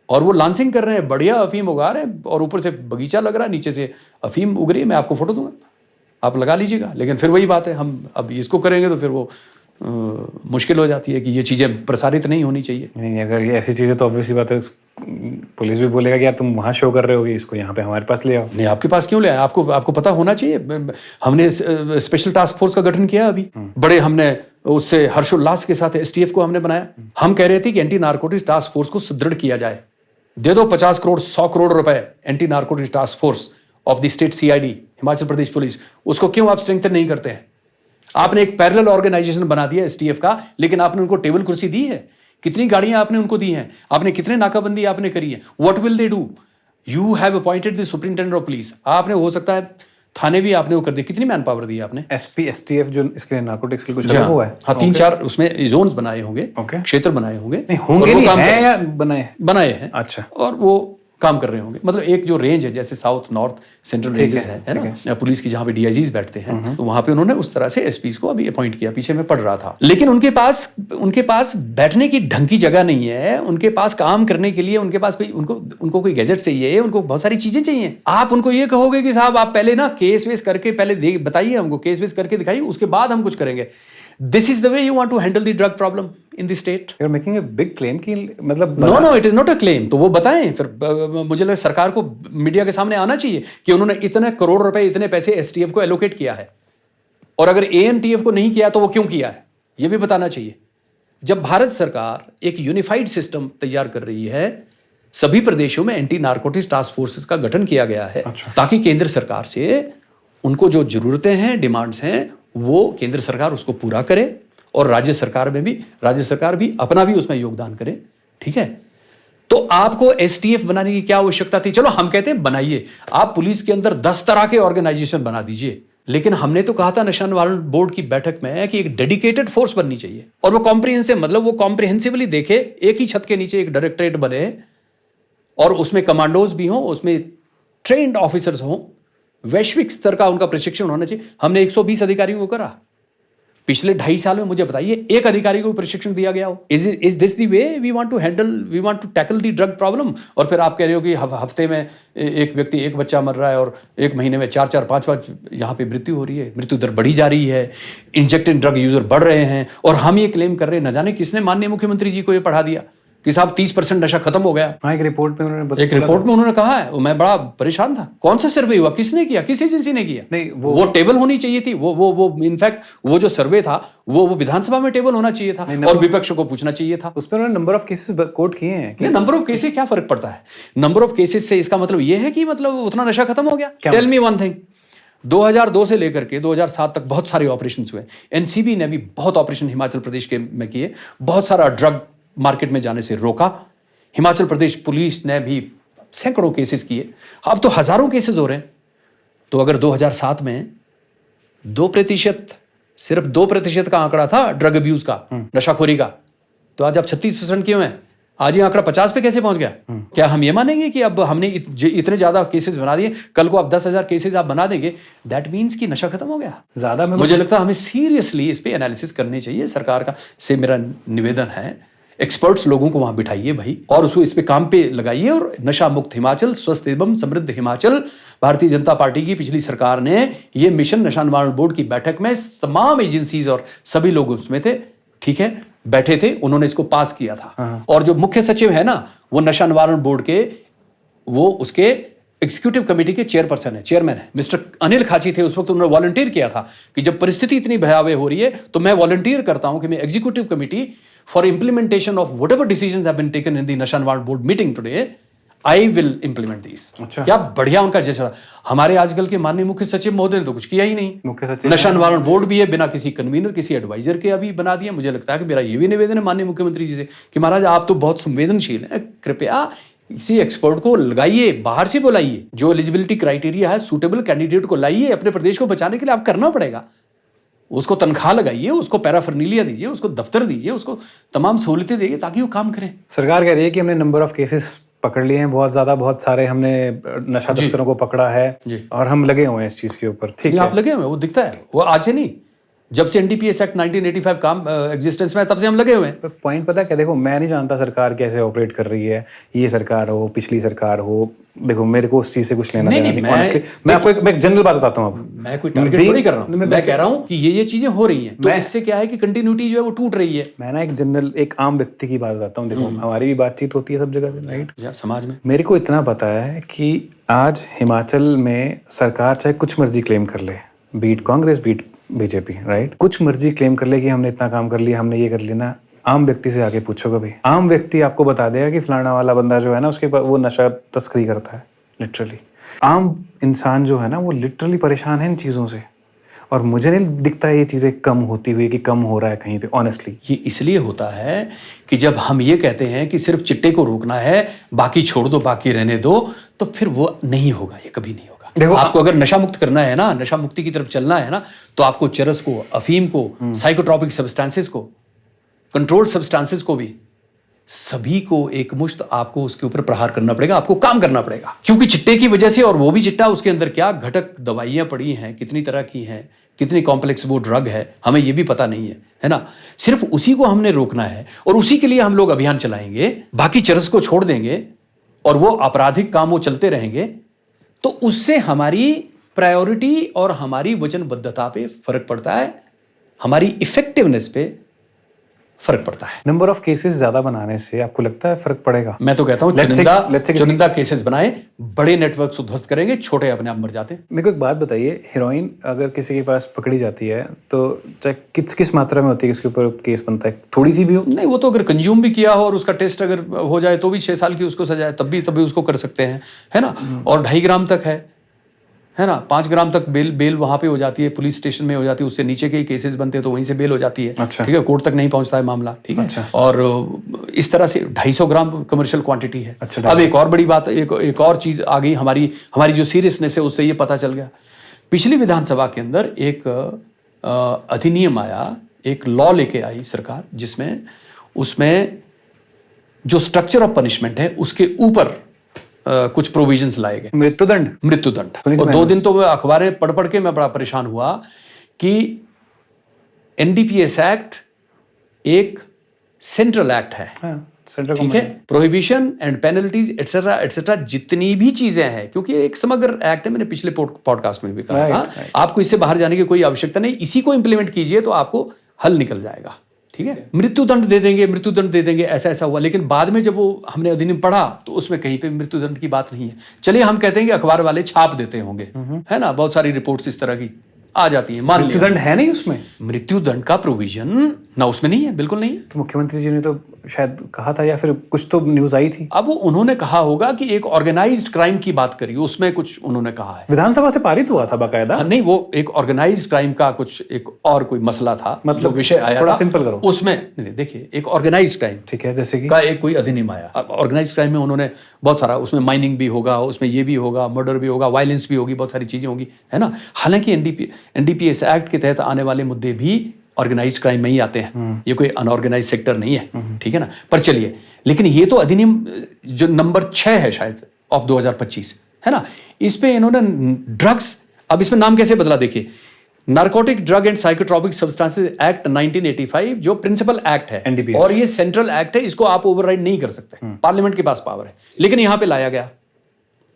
और वो लॉन्चिंग कर रहे हैं, बढ़िया अफीम उगा रहे हैं, और ऊपर से बगीचा लग रहा है, नीचे से अफीम उग रही है। मैं आपको फोटो दूंगा, आप लगा लीजिएगा। लेकिन फिर वही बात है, हम अब इसको करेंगे तो फिर वो मुश्किल हो जाती है कि ये चीज़ें प्रसारित नहीं होनी चाहिए। नहीं, अगर ये ऐसी चीजें तो ऑब्वियसली बात है, पुलिस भी बोलेगा कि यार तुम वहां शो कर रहे हो, इसको यहाँ पे हमारे पास ले आओ। नहीं, आपके पास क्यों ले आए? आपको पता होना चाहिए। हमने स्पेशल टास्क फोर्स का गठन किया अभी, बड़े हमने उससे हर्षोल्लास के साथ एसटीएफ को हमने बनाया। हम कह रहे थे कि एंटी नारकोटिक्स टास्क फोर्स को सुदृढ़ किया जाए, दे दो 50 करोड़ 100 करोड़ रुपए anti narcotics task force of the state CID Himachal Pradesh police. उसको क्यों आप स्ट्रेंथन नहीं करते हैं? आपने एक पैरेलल ऑर्गेनाइजेशन बना दिया एसटीएफ का, लेकिन आपने उनको टेबल कुर्सी दी है? कितनी गाड़ियां आपने उनको दी हैं? आपने कितने नाकाबंदी आपने करी है? What will they do? You have appointed the superintendent of police. आपने हो सकता है थाने भी आपने वो कर दिए। कितनी मैन पावर दी आपने? एसपी एसटीएफ जो इसके लिए नारकोटिक्स के लिए कुछ अलग हुआ है? हाँ, 3-4 उसमें जोन्स बनाए होंगे, Okay. क्षेत्र बनाए होंगे। नहीं होंगे, नहीं हैं या बनाए हैं। अच्छा। और वो काम कर रहे होंगे। मतलब एक जो रेंज है, जैसे साउथ नॉर्थ सेंट्रल रेंजेस है ना, पुलिस की जहाँ पे डीआईजीज बैठते हैं, तो वहां पे उन्होंने उस तरह से एसपीज को अभी अपॉइंट किया। पीछे मैं पढ़ रहा था, लेकिन उनके पास बैठने की ढंग की जगह नहीं है, उनके पास काम करने के लिए उनके पास कोई उनको कोई गैजेट चाहिए, उनको बहुत सारी चीजें चाहिए। आप उनको ये कहोगे कि साहब आप पहले ना केस वेस करके पहले बताइए हमको, केस वेस करके दिखाइए, उसके बाद हम कुछ करेंगे। This is the way you want to handle the drug problem in the state. You're making a big claim कि मतलब No, it is not a claim. तो वो बताएं फिर। मुझे लगता है सरकार को मीडिया के सामने आना चाहिए कि उन्होंने इतने करोड़ रुपए, इतने पैसे एसटीएफ को एलोकेट किया है, और अगर एएनटीएफ को नहीं किया तो वो क्यों किया है, ये भी बताना चाहिए। जब भारत सरकार एक यूनिफाइड सिस्टम तैयार कर रही है, सभी प्रदेशों में एंटी नारकोटिक्स टास्क फोर्सेस का गठन किया गया है, ताकि केंद्र सरकार से उनको जो जरूरतें हैं, डिमांड्स हैं, वो केंद्र सरकार उसको पूरा करे, और राज्य सरकार भी अपना भी उसमें योगदान करे। ठीक है, तो आपको एसटीएफ बनाने की क्या आवश्यकता थी? चलो हम कहते हैं बनाइए, आप पुलिस के अंदर 10 तरह के ऑर्गेनाइजेशन बना दीजिए। लेकिन हमने तो कहा था नशा निवारण बोर्ड की बैठक में कि एक डेडिकेटेड फोर्स बननी चाहिए, और वो कॉम्प्रिहेंसिव, मतलब वो कॉम्प्रिहेंसिवली देखे, एक ही छत के नीचे एक डायरेक्टरेट बने, और उसमें कमांडोज भी हों, उसमें ट्रेन्ड ऑफिसर्स हों, वैश्विक स्तर का उनका प्रशिक्षण होना चाहिए। हमने 120 अधिकारियों को करा, पिछले 2.5 साल में मुझे बताइए एक अधिकारी को प्रशिक्षण दिया गया हो? Is this the way we want to tackle the drug problem? और फिर आप कह रहे हो कि हफ्ते में एक बच्चा मर रहा है और एक महीने में 4-4, 5-5 यहाँ पे मृत्यु हो रही है, मृत्यु दर बढ़ी जा रही है, इंजेक्टेड ड्रग यूजर बढ़ रहे हैं, और हम ये क्लेम कर रहे हैं। न जाने किसने माननीय मुख्यमंत्री जी को ये पढ़ा दिया कि साहब 30% नशा खत्म हो गया। हाँ, एक रिपोर्ट में उन्होंने कहा है। मैं बड़ा परेशान था। कौन सा सर्वे हुआ? किसने किया? किस एजेंसी ने किया? नहीं, वो टेबल होनी चाहिए थी। वो इनफैक्ट वो जो सर्वे था वो विधानसभा में टेबल होना चाहिए था और विपक्ष को पूछना चाहिए था। उस पर उन्होंने नंबर ऑफ केसेस कोट किए हैं। नंबर ऑफ केसेस क्या फर्क पड़ता है? नंबर ऑफ केसेस से इसका मतलब ये है कि मतलब उतना नशा खत्म हो गया? टेल मी वन थिंग, 2002 से लेकर के 2007 तक बहुत सारे ऑपरेशंस हुए। एनसीबी ने भी बहुत ऑपरेशन हिमाचल प्रदेश के में किए, बहुत सारा ड्रग मार्केट में जाने से रोका। हिमाचल प्रदेश पुलिस ने भी सैकड़ों केसेस किए। अब तो हजारों केसेस हो रहे हैं। तो अगर 2007 में 2%, सिर्फ 2% का आंकड़ा था ड्रग अब्यूज का, नशाखोरी का, तो आज आप 36% क्यों हैं? आज ये आंकड़ा 50 पे कैसे पहुंच गया? क्या हम ये मानेंगे कि अब हमने इतने ज्यादा केसेस बना दिए, कल को आप 10,000 केसेस आप बना देंगे, दैट मीन्स कि नशा खत्म हो गया? ज्यादा मुझे लगता है हमें सीरियसली इस पे एनालिसिस करनी चाहिए। सरकार का से मेरा निवेदन है, एक्सपर्ट्स लोगों को वहां बिठाइए भाई, और उसको इस पे काम पे लगाइए। और नशा मुक्त हिमाचल, स्वस्थ एवं समृद्ध हिमाचल, भारतीय जनता पार्टी की पिछली सरकार ने ये मिशन नशा निवारण बोर्ड की बैठक में तमाम एजेंसीज और सभी लोग उसमें थे, ठीक है, बैठे थे, उन्होंने इसको पास किया था। और जो मुख्य सचिव है ना, वो नशा निवारण बोर्ड के, वो उसके एग्जीक्यूटिव कमेटी के चेयरमैन है, मिस्टर अनिल खाची थे। उस वक्त उन्होंने वॉलंटियर किया था कि जब परिस्थिति इतनी भयावह हो रही है तो मैं वॉलंटियर करता हूं कि मैं executive committee for implementation of whatever decisions have been taken in the नशा निवारण board meeting today, I will implement this. क्या बढ़िया उनका जैसा। हमारे आजकल के माननीय मुख्य सचिव महोदय ने तो कुछ किया ही नहीं। मुख्य सचिव नशा निवारण बोर्ड भी है, बिना किसी कन्वीनर, किसी एडवाइजर के अभी बना दिया। मुझे लगता है कि मेरा ये भी निवेदन है माननीय मुख्यमंत्री जी से कि महाराज आप तो बहुत संवेदनशील हैं, कृपया किसी एक्सपर्ट को लगाइए, बाहर से बुलाइए, जो एलिजिबिलिटी क्राइटेरिया है सूटेबल कैंडिडेट को लाइए। अपने प्रदेश को बचाने के लिए आप करना पड़ेगा, उसको तनख्वाह लगाइए, उसको पैराफर्नीलिया दीजिए, उसको दफ्तर दीजिए, उसको तमाम सहूलतें दीजिए ताकि वो काम करें। सरकार कह रही है कि हमने नंबर ऑफ केसेस पकड़ लिए हैं बहुत ज्यादा, बहुत सारे हमने नशा तस्करों को पकड़ा है और हम लगे हुए हैं इस चीज के ऊपर। ठीक है, आप लगे हुए हैं, वो दिखता है, वो आज से नहीं, जब से एनडीपीएस एक्ट 1985 काम एग्जिस्टेंस में, तब से हम लगे हुए हैं। पॉइंट पता क्या, देखो मैं नहीं जानता सरकार कैसे ऑपरेट कर रही है, ये सरकार हो पिछली सरकार हो, देखो मेरे को उस चीज से कुछ लेना देना नहीं। ऑनेस्टली मैं आपको एक जनरल बात बताता हूँ। मैं कोई टारगेट थोड़ी कर रहा हूँ, मैं कह रहा हूँ कि ये चीजें हो रही हैं, तो इससे क्या है कि कंटिन्यूटी जो है वो टूट रही है। मैं ना एक जनरल, एक आम व्यक्ति की बात बताता हूँ। देखो हमारी भी बातचीत होती है सब जगह से, राइट, समाज में। मेरे को इतना पता है कि आज हिमाचल में सरकार चाहे कुछ मर्जी क्लेम कर ले, beat Congress beat BJP, right, कुछ मर्जी क्लेम कर ले कि हमने इतना काम कर लिया, हमने ये कर लिया ना, आम व्यक्ति से आके पूछो कभी, आम व्यक्ति आपको बता देगा कि फलाना वाला बंदा जो है ना उसके वो नशा तस्करी करता है। लिटरली आम इंसान जो है ना वो लिटरली परेशान है इन चीज़ों से, और मुझे नहीं दिखता है ये चीज़ें कम होती हुई कि कम हो रहा है कहीं पे। ऑनेस्टली ये इसलिए होता है कि जब हम ये कहते हैं कि सिर्फ चिट्टे को रोकना है, बाकी छोड़ दो, बाकी रहने दो, तो फिर वो नहीं होगा, ये कभी नहीं होगा। देखो आपको अगर नशा मुक्त करना है ना, नशा मुक्ति की तरफ चलना है ना, तो आपको चरस को, अफीम को, साइकोट्रॉपिक सब्सटेंसेस को, कंट्रोल्ड सब्सटेंसेस को भी, सभी को एक मुश्त आपको उसके ऊपर प्रहार करना पड़ेगा, आपको काम करना पड़ेगा। क्योंकि चिट्टे की वजह से, और वो भी चिट्टा, उसके अंदर क्या घटक दवाइयां पड़ी हैं, कितनी तरह की हैं, कितनी कॉम्प्लेक्स वो ड्रग है, हमें ये भी पता नहीं है ना। सिर्फ उसी को हमने रोकना है और उसी के लिए हम लोग अभियान चलाएंगे, बाकी चरस को छोड़ देंगे और वो आपराधिक काम वो चलते रहेंगे, तो उससे हमारी प्रायोरिटी और हमारी वचनबद्धता पे फर्क पड़ता है, हमारी इफेक्टिवनेस पे फर्क पड़ता है। नंबर ऑफ केसेस ज्यादा बनाने से आपको लगता है फर्क पड़ेगा? मैं तो कहता हूँ चुनिंदा केसेस बनाए, बड़े नेटवर्क उध्वस्त करेंगे, छोटे अपने आप मर जाते हैं। मेरे को एक बात बताइए, हीरोइन अगर किसी के पास पकड़ी जाती है तो चाहे किस मात्रा में होती है, इसके ऊपर केस बनता है? थोड़ी सी भी हो? नहीं, वो तो अगर कंज्यूम भी किया हो और उसका टेस्ट अगर हो जाए तो भी 6 साल की उसको सजा है, तब भी उसको कर सकते हैं, है ना। और 2.5 ग्राम तक है ना, 5 ग्राम तक बेल वहां पे हो जाती है, पुलिस स्टेशन में हो जाती है, उससे नीचे के केसेस बनते हैं तो वहीं से बेल हो जाती है। अच्छा। ठीक है, कोर्ट तक नहीं पहुंचता है मामला, ठीक है। अच्छा। और इस तरह से 250 ग्राम कमर्शियल क्वांटिटी है। अच्छा। अब एक और बड़ी बात, एक और चीज आ गई, हमारी जो सीरियसनेस है उससे ये पता चल गया। पिछली विधानसभा के अंदर एक अधिनियम आया, एक लॉ लेके आई सरकार, जिसमें उसमें जो स्ट्रक्चर ऑफ पनिशमेंट है उसके ऊपर कुछ प्रोविजंस लाए गए। मृत्युदंड। और 2 दिन तो मैं अखबारें पढ़ के मैं बड़ा परेशान हुआ कि एनडीपीएस एक्ट एक सेंट्रल एक्ट है, सेंट्रल ठीक है। Prohibition and penalties etcetera etcetera जितनी भी चीजें हैं, क्योंकि एक समग्र एक्ट है, मैंने पिछले पॉडकास्ट में भी कहा था, आपको इससे बाहर जाने की कोई आवश्यकता नहीं, इसी को इंप्लीमेंट कीजिए तो आपको हल निकल जाएगा, ठीक है। मृत्युदंड दे देंगे, ऐसा ऐसा हुआ, लेकिन बाद में जब वो हमने अधिनियम पढ़ा तो उसमें कहीं पे मृत्युदंड की बात नहीं है। चलिए हम कहते हैं कि अखबार वाले छाप देते होंगे, है ना, बहुत सारी रिपोर्ट्स इस तरह की आ जाती हैं, मान लिया। मृत्युदंड है नहीं उसमें, मृत्युदंड का प्रोविजन ना उसमें नहीं है, बिल्कुल नहीं है। तो मुख्यमंत्री जी ने तो शायद कहा था, या फिर कुछ तो न्यूज आई थी। अब वो उन्होंने कहा होगा कि एक ऑर्गेनाइज्ड क्राइम की बात करिए, उसमें कुछ उन्होंने कहा है। विधानसभा से पारित हुआ था बाकायदा। हाँ, नहीं, वो एक ऑर्गेनाइज्ड क्राइम का कुछ एक और कोई मसला था, मतलब जो विषय आया थोड़ा था, सिंपल करो। उसमें नहीं, देखिए, एक ऑर्गेनाइज्ड क्राइम, ठीक है, जैसे कि का एक कोई अधिनियम आया। अब ऑर्गेनाइज्ड क्राइम में उन्होंने बहुत सारा, उसमें माइनिंग भी होगा, उसमें ये भी होगा, मर्डर भी होगा, वायलेंस भी होगी, बहुत सारी चीजें होंगी, है ना। हालांकि एनडीपीएस एक्ट के तहत आने वाले मुद्दे भी ऑर्गेनाइज क्राइम में ही आते हैं, ये कोई अनऑर्गेनाइज सेक्टर नहीं है, ठीक है ना। पर चलिए, लेकिन ये तो अधिनियम जो नंबर 6 है शायद ऑफ 2025, है ना, इस पे इन्होंने ड्रग्स, अब इसमें नाम कैसे बदला, देखिए, narcotic drug and psychotropic substances act 1985 जो प्रिंसिपल एक्ट है, NDPS। और ये सेंट्रल एक्ट है, इसको आप ओवरराइड नहीं कर सकते, पार्लियामेंट के पास पावर है, लेकिन यहां पे लाया गया,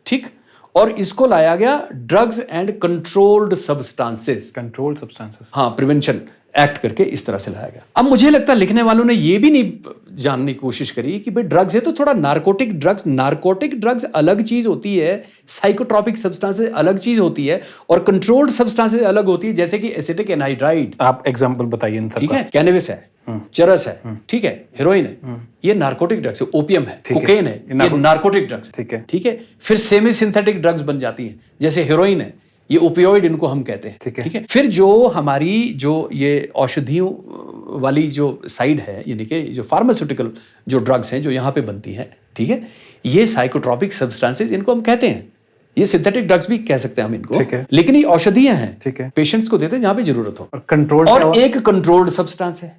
ठीक, और इसको लाया गया drugs and controlled substances, controlled substances, हाँ, प्रिवेंशन एक्ट करके इस तरह से लाया गया। अब मुझे लगता है लिखने वालों ने ये भी नहीं जानने की कोशिश करी कि भाई ड्रग्स है तो थोड़ा नार्कोटिक ड्रग्स अलग चीज होती है, साइकोट्रॉपिक सब्सटेंसेस अलग चीज होती है, और कंट्रोल्ड सब्सटेंसेस अलग होती है, जैसे कि एसिटिक एनहाइड्राइड, आप एग्जांपल बताइए इन सब ठीक का। है, कैनबिस है, चरस है, ठीक है, हेरोइन है, ये नार्कोटिक ड्रग्स है, ओपियम है, कोकेन है, ये नार्कोटिक ड्रग्स, ठीक है। फिर सेमी सिंथेटिक ड्रग्स बन जाती हैं, जैसे हेरोइन है, ये ओपियोइड इनको हम कहते हैं, ठीक है। फिर जो हमारी जो ये औषधियों वाली जो साइड है, यानी कि जो फार्मास्यूटिकल जो ड्रग्स हैं जो यहाँ पे बनती हैं, ठीक है, ये साइकोट्रॉपिक सब्सटेंसेस इनको हम कहते हैं, ये सिंथेटिक ड्रग्स भी कह सकते हैं हम इनको, लेकिन ये औषधियां हैं, ठीक है, पेशेंट्स को देते हैं जहां पे जरूरत हो, और कंट्रोल, और एक कंट्रोल्ड सब्सटेंस है।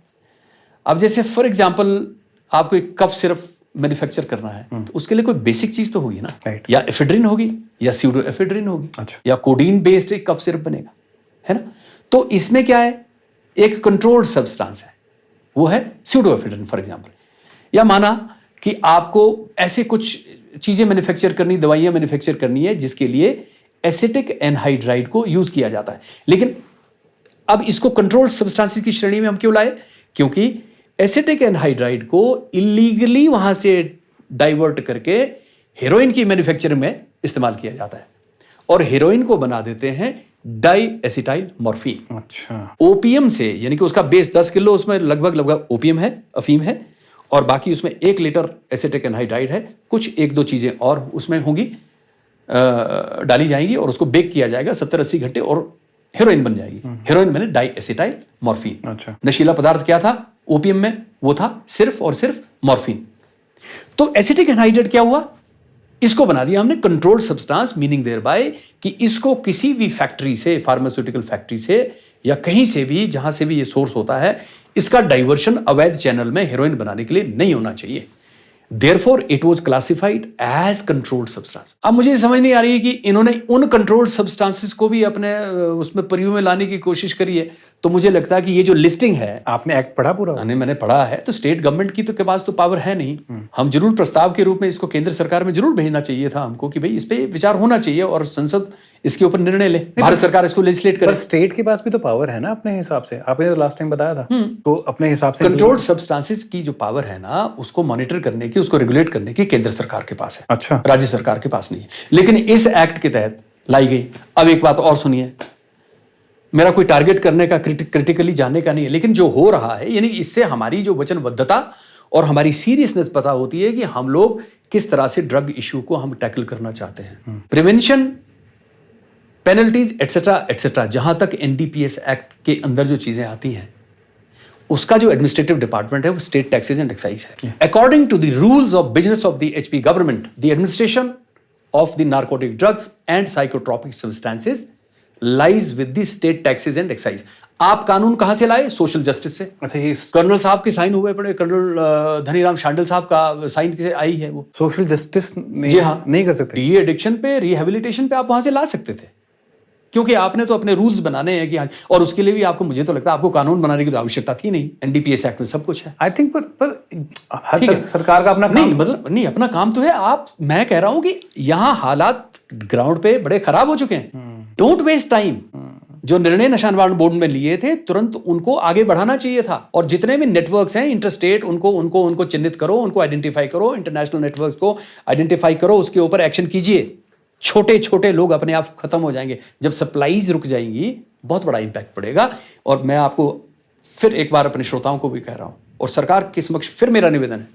अब जैसे फॉर एग्जांपल आपको एक कफ सिरप मैन्युफैक्चर करना है, तो उसके लिए कोई बेसिक चीज तो होगी ना, या एफेड्रिन होगी, या स्यूडो एफेड्रिन होगी, या कोडीन बेस्ड एक कफ सिरप बनेगा, है ना। तो इसमें क्या है, एक कंट्रोल्ड सब्सटेंस है, वो है स्यूडो एफेड्रिन फॉर एग्जांपल। या माना कि आपको ऐसे कुछ चीजें मैन्युफैक्चर करनी, दवाइयां मैन्युफैक्चर करनी है, जिसके लिए एसिटिक एनहाइड्राइड को यूज किया जाता है, लेकिन अब इसको कंट्रोल्ड सब्सटेंसेस की श्रेणी में हम क्यों लाए, क्योंकि एसिटिक एनहाइड्राइड को इलीगली वहां से डाइवर्ट करके हेरोइन की मैन्युफैक्चरिंग में इस्तेमाल किया जाता है, और हेरोइन को बना देते हैं डाई एसिटाइल मॉर्फिन। अच्छा, ओपीएम से, यानी कि उसका बेस 10 किलो, उसमें लगभग ओपीएम है, अफीम है, और बाकी उसमें 1 लीटर एसिटिक एनहाइड्राइड है, कुछ 1-2 चीजें और उसमें होंगी, डाली जाएंगी, और उसको बेक किया जाएगा 70-80 घंटे, और हेरोइन बन जाएगी। हेरोइन मैंने डाई एसिटाइल मॉर्फिन। अच्छा, नशीला पदार्थ क्या था ओपीएम में, वो था सिर्फ और सिर्फ मॉर्फिन। तो एसिटिक एनहाइड्राइड क्या हुआ, इसको बना दिया हमने controlled substance, meaning thereby कि इसको किसी भी फैक्ट्री से, फार्मास्यूटिकल फैक्ट्री से, या कहीं से भी जहां से भी ये सोर्स होता है, इसका डाइवर्शन अवैध चैनल में हेरोइन बनाने के लिए नहीं होना चाहिए। Therefore, it was classified as controlled substance. अब मुझे समझ नहीं आ रही है कि इन्होंने उन कंट्रोल्ड सब्सटेंसेस को भी अपने उसमें प्रयोग में लाने की कोशिश करी है, तो मुझे लगता है कि ये जो लिस्टिंग है, आपने एक्ट पढ़ा पूरा? मैंने पढ़ा है, तो स्टेट गवर्नमेंट की तो के पास तो पावर है नहीं। हम जरूर प्रस्ताव के रूप में इसको केंद्र सरकार में जरूर भेजना चाहिए था हमको कि भाई इस पे विचार होना चाहिए और संसद इसके ऊपर निर्णय ले, भारत सरकार इसको लेजिस्लेट करे। पर स्टेट के पास भी तो पावर है ना अपने हिसाब से, आपने तो लास्ट टाइम बताया था, तो अपने हिसाब से कंट्रोल्ड सब्सटेंसेस की जो पावर है ना, उसको मॉनिटर करने की, उसको रेगुलेट करने की केंद्र सरकार के पास है। अच्छा, राज्य सरकार के पास नहीं है, लेकिन इस एक्ट के तहत लाई गई। अब एक बात और सुनिए, मेरा कोई टारगेट करने का, क्रिटिकली जानने का नहीं है, लेकिन जो हो रहा है, यानी इससे हमारी जो वचनबद्धता और हमारी सीरियसनेस पता होती है कि हम लोग किस तरह से ड्रग इश्यू को हम टैकल करना चाहते हैं। प्रिवेंशन, पेनल्टीज एटसेट्रा एटसेट्रा, जहां तक एनडीपीएस एक्ट के अंदर जो चीजें आती हैं, उसका जो एडमिनिस्ट्रेटिव डिपार्टमेंट है वो स्टेट टैक्सेस एंड एक्साइज है। According to the rules of business of the HP government, the administration of the narcotic drugs and psychotropic substances lies with the state taxes and excise. आप कानून कहां से लाए? सोशल जस्टिस से। अच्छा, ये कर्नल साहब के साइन हुए पड़े, कर्नल धनीराम शांडिल साहब का साइन से आई है वो। सोशल जस्टिस जी हाँ, नहीं कर सकते। डी एडिक्शन पे, रिहेबिलिटेशन पे आप वहां से ला सकते थे, क्योंकि आपने तो अपने रूल्स बनाने हैं कि हाँ, और उसके लिए भी आपको, मुझे तो लगता है आपको कानून बनाने की तो आवश्यकता थी नहीं। एनडीपीएस एक्ट में सब कुछ है। आई थिंक पर हर ठीक है। सरकार का अपना नहीं काम, मतलब नहीं, अपना काम तो है। मैं कह रहा हूं कि यहाँ हालात ग्राउंड पे बड़े खराब हो चुके हैं। Don't waste time. जो निर्णय नशा निवारण बोर्ड में लिए थे, तुरंत उनको आगे बढ़ाना चाहिए था। और जितने भी नेटवर्क्स हैं इंटरस्टेट, उनको चिन्हित करो, उनको आइडेंटिफाई करो, इंटरनेशनल नेटवर्क्स को आइडेंटिफाई करो, उसके ऊपर एक्शन कीजिए। छोटे छोटे लोग अपने आप खत्म हो जाएंगे। जब सप्लाईज रुक जाएंगी, बहुत बड़ा इंपैक्ट पड़ेगा। और मैं आपको फिर एक बार अपने श्रोताओं को भी कह रहा हूं, और सरकार के समक्ष फिर मेरा निवेदन है,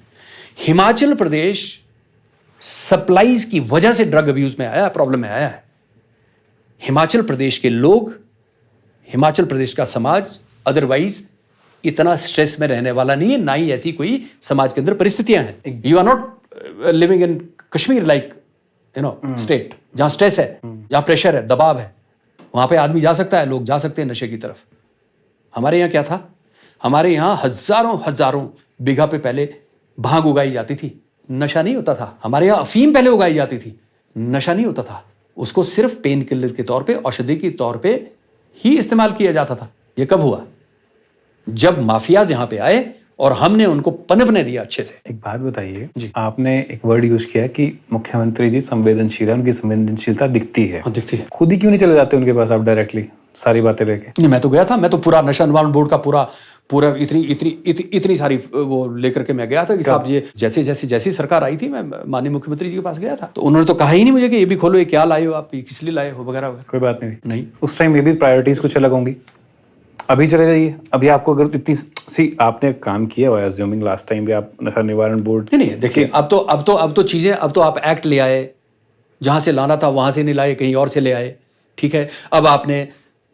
हिमाचल प्रदेश सप्लाईज की वजह से ड्रग अब्यूज में आया, प्रॉब्लम में आया है। हिमाचल प्रदेश के लोग, हिमाचल प्रदेश का समाज अदरवाइज इतना स्ट्रेस में रहने वाला नहीं है, ना ही ऐसी कोई समाज के अंदर परिस्थितियां हैं। You are not living in Kashmir like state, जहां स्ट्रेस है, जहां प्रेशर है, दबाव है। वहां पे आदमी जा सकता है, लोग जा सकते हैं नशे की तरफ। हमारे यहाँ क्या था? हमारे यहाँ हजारों बीघा पे पहले भांग उगाई जाती थी, नशा नहीं होता था। हमारे यहाँ अफीम पहले उगाई जाती थी, नशा नहीं होता था। उसको सिर्फ पेन किलर के तौर पे, औषधि के तौर पे ही इस्तेमाल किया जाता था। ये कब हुआ? जब माफियाज यहाँ पे आए और हमने उनको पनपने दिया अच्छे से। एक बात बताइए, आपने एक वर्ड यूज किया कि मुख्यमंत्री जी संवेदनशील है, उनकी संवेदनशीलता दिखती है। हाँ, दिखती है। खुद ही क्यों नहीं चले जाते उनके पास आप डायरेक्टली सारी बातें लेके? नहीं, मैं तो गया था। मैं तो पूरा नशा निवारण बोर्ड का पूरा इतनी सारी वो लेकर के मैं गया था कि साहब ये जैसी सरकार आई थी, मैं माननीय मुख्यमंत्री जी के पास गया था, तो उन्होंने तो कहा ही नहीं मुझे कि ये भी खोलो, ये क्या लाए हो आप, ये किस लिए लाए हो, वगैरह वगैरह। कोई बात नहीं। नहीं, उस टाइम ये भी प्रायोरिटीज कुछ अलग होंगी। अभी चले जाइए। अभी आपको अगर इतनी आपने काम किया हुआ है, अज्यूमिंग लास्ट टाइम भी आप नशा निवारण बोर्ड। नहीं, देखिए अब तो चीजें, अब तो आप एक्ट ले आए, जहां से लाना था वहां से नहीं लाए, कहीं और से ले आए। ठीक है, अब आपने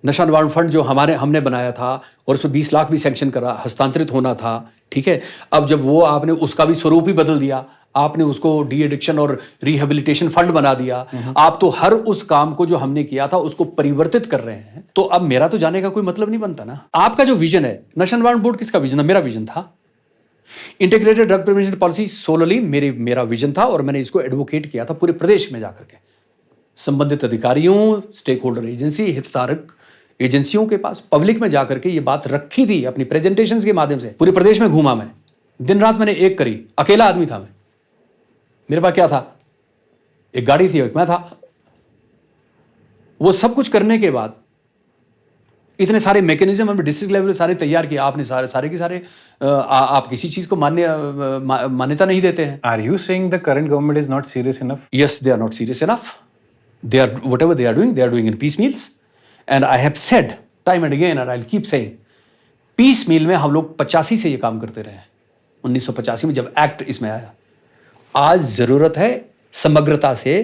नशा निवारण फंड जो हमने बनाया था और उसमें 20 लाख भी सैंक्शन करा, हस्तांतरित होना था। ठीक है, अब जब वो आपने उसका भी स्वरूप ही बदल दिया, आपने उसको डी एडिक्शन और रिहेबिलिटेशन फंड बना दिया। आप तो हर उस काम को जो हमने किया था उसको परिवर्तित कर रहे हैं। तो अब मेरा तो जाने का कोई मतलब नहीं बनता ना। आपका जो विजन है, नशा निवारण बोर्ड किसका विजन था? मेरा विजन था। Integrated drug prevention policy solely मेरा विजन था, और मैंने इसको एडवोकेट किया था पूरे प्रदेश में जाकर के, संबंधित अधिकारियों, स्टेक होल्डर एजेंसी, हितधारक एजेंसियों के पास, पब्लिक में जाकर के ये बात रखी थी। अपनी प्रेजेंटेशंस के माध्यम से पूरे प्रदेश में घूमा मैं, दिन रात मैंने एक करी। अकेला आदमी था मैं, मेरे पास क्या था? एक गाड़ी थी, एक मैं था। वो सब कुछ करने के बाद इतने सारे मैकेनिज्म हमने डिस्ट्रिक्ट लेवल सारे तैयार किए। आपने सारे के सारे आप किसी चीज को मान्यता नहीं देते हैं। Are you saying the current government is not serious enough? Yes, they are not serious enough. They are, whatever they are doing in piecemeals. And I have said time and again, and I'll keep saying, piecemeal में हम लोग 85 से ये काम करते रहे हैं। 1985 में जब एक्ट इसमें आया। आज जरूरत है समग्रता से,